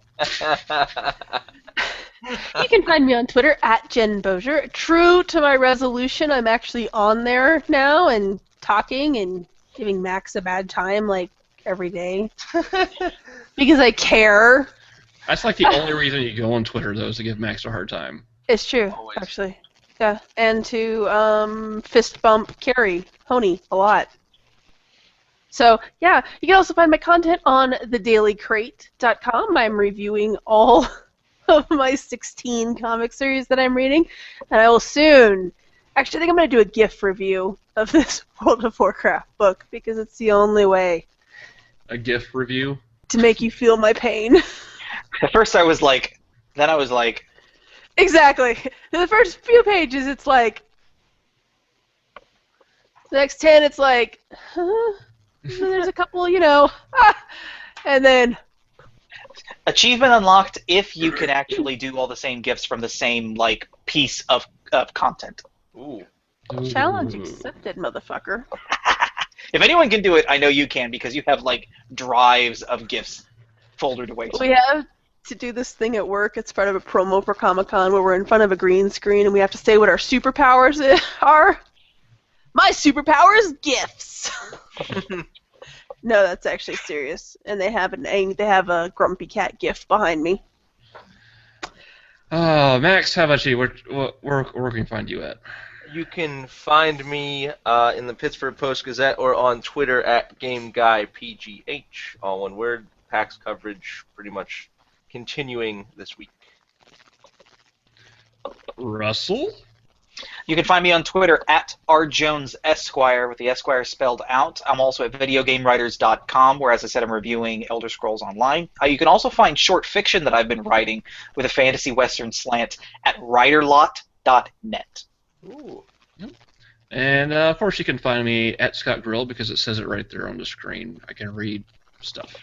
You can find me on Twitter at Jen Bozier. True to my resolution, I'm actually on there now and talking and giving Max a bad time like every day because I care. That's like the only reason you go on Twitter, though, is to give Max a hard time. It's true, always. Actually. Yeah, and to fist bump Carrie Honey a lot. So, yeah, you can also find my content on thedailycrate.com. I'm reviewing all of my 16 comic series that I'm reading, and I will soon... Actually, I think I'm going to do a GIF review of this World of Warcraft book, because it's the only way... A GIF review? To make you feel my pain. At first I was like... Then I was like... Exactly. In the first few pages, it's like... The next 10, it's like... Huh? And then there's a couple, and then... Achievement unlocked if you can actually do all the same gifts from the same, piece of content. Ooh. Challenge accepted, motherfucker. If anyone can do it, I know you can, because you have, drives of gifts foldered away. We have to do this thing at work. It's part of a promo for Comic-Con where we're in front of a green screen and we have to say what our superpowers are. My superpower is gifts. No, that's actually serious. And they have a grumpy cat gif behind me. Oh, Max, how about you? Where can we find you at? You can find me in the Pittsburgh Post-Gazette or on Twitter at GameGuyPGH, all one word. PAX coverage pretty much continuing this week. Russell? You can find me on Twitter at rjonesesquire, with the Esquire spelled out. I'm also at videogamewriters.com, where, as I said, I'm reviewing Elder Scrolls Online. You can also find short fiction that I've been writing with a fantasy western slant at writerlot.net. Ooh. And, of course, you can find me at Scott Grill, because it says it right there on the screen. I can read stuff.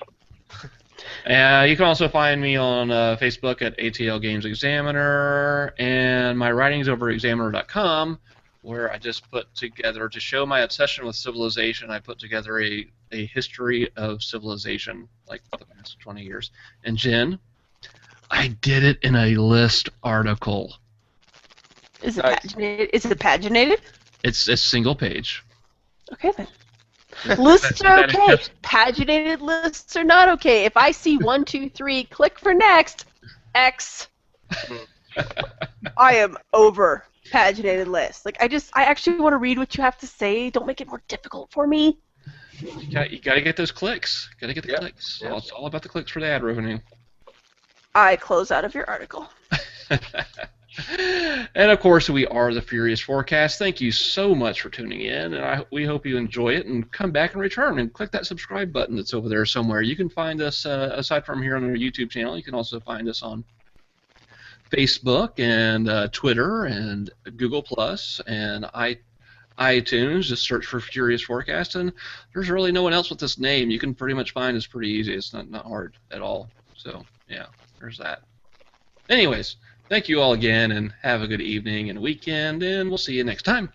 You can also find me on Facebook at ATL Games Examiner, and my writing's over at examiner.com, where I just put together, to show my obsession with civilization, I put together a history of civilization, for the past 20 years. And Jen, I did it in a list article. Is it paginated? Is it paginated? It's a single page. Okay, then. Lists are okay. Paginated lists are not okay. If I see 1, 2, 3, click for next, X. I am over paginated lists. I actually want to read what you have to say. Don't make it more difficult for me. You got to get those clicks. Got to get the clicks. Yep. It's all about the clicks for the ad revenue. I close out of your article. And of course, we are the Furious Fourcast. Thank you so much for tuning in, and we hope you enjoy it, and come back and return and click that subscribe button that's over there somewhere. You can find us, aside from here on our YouTube channel, you can also find us on Facebook and Twitter and Google Plus and iTunes. Just search for Furious Forecast, and there's really no one else with this name. You can pretty much find us pretty easy. It's not hard at all. So yeah, there's that. Anyways, thank you all again, and have a good evening and weekend, and we'll see you next time.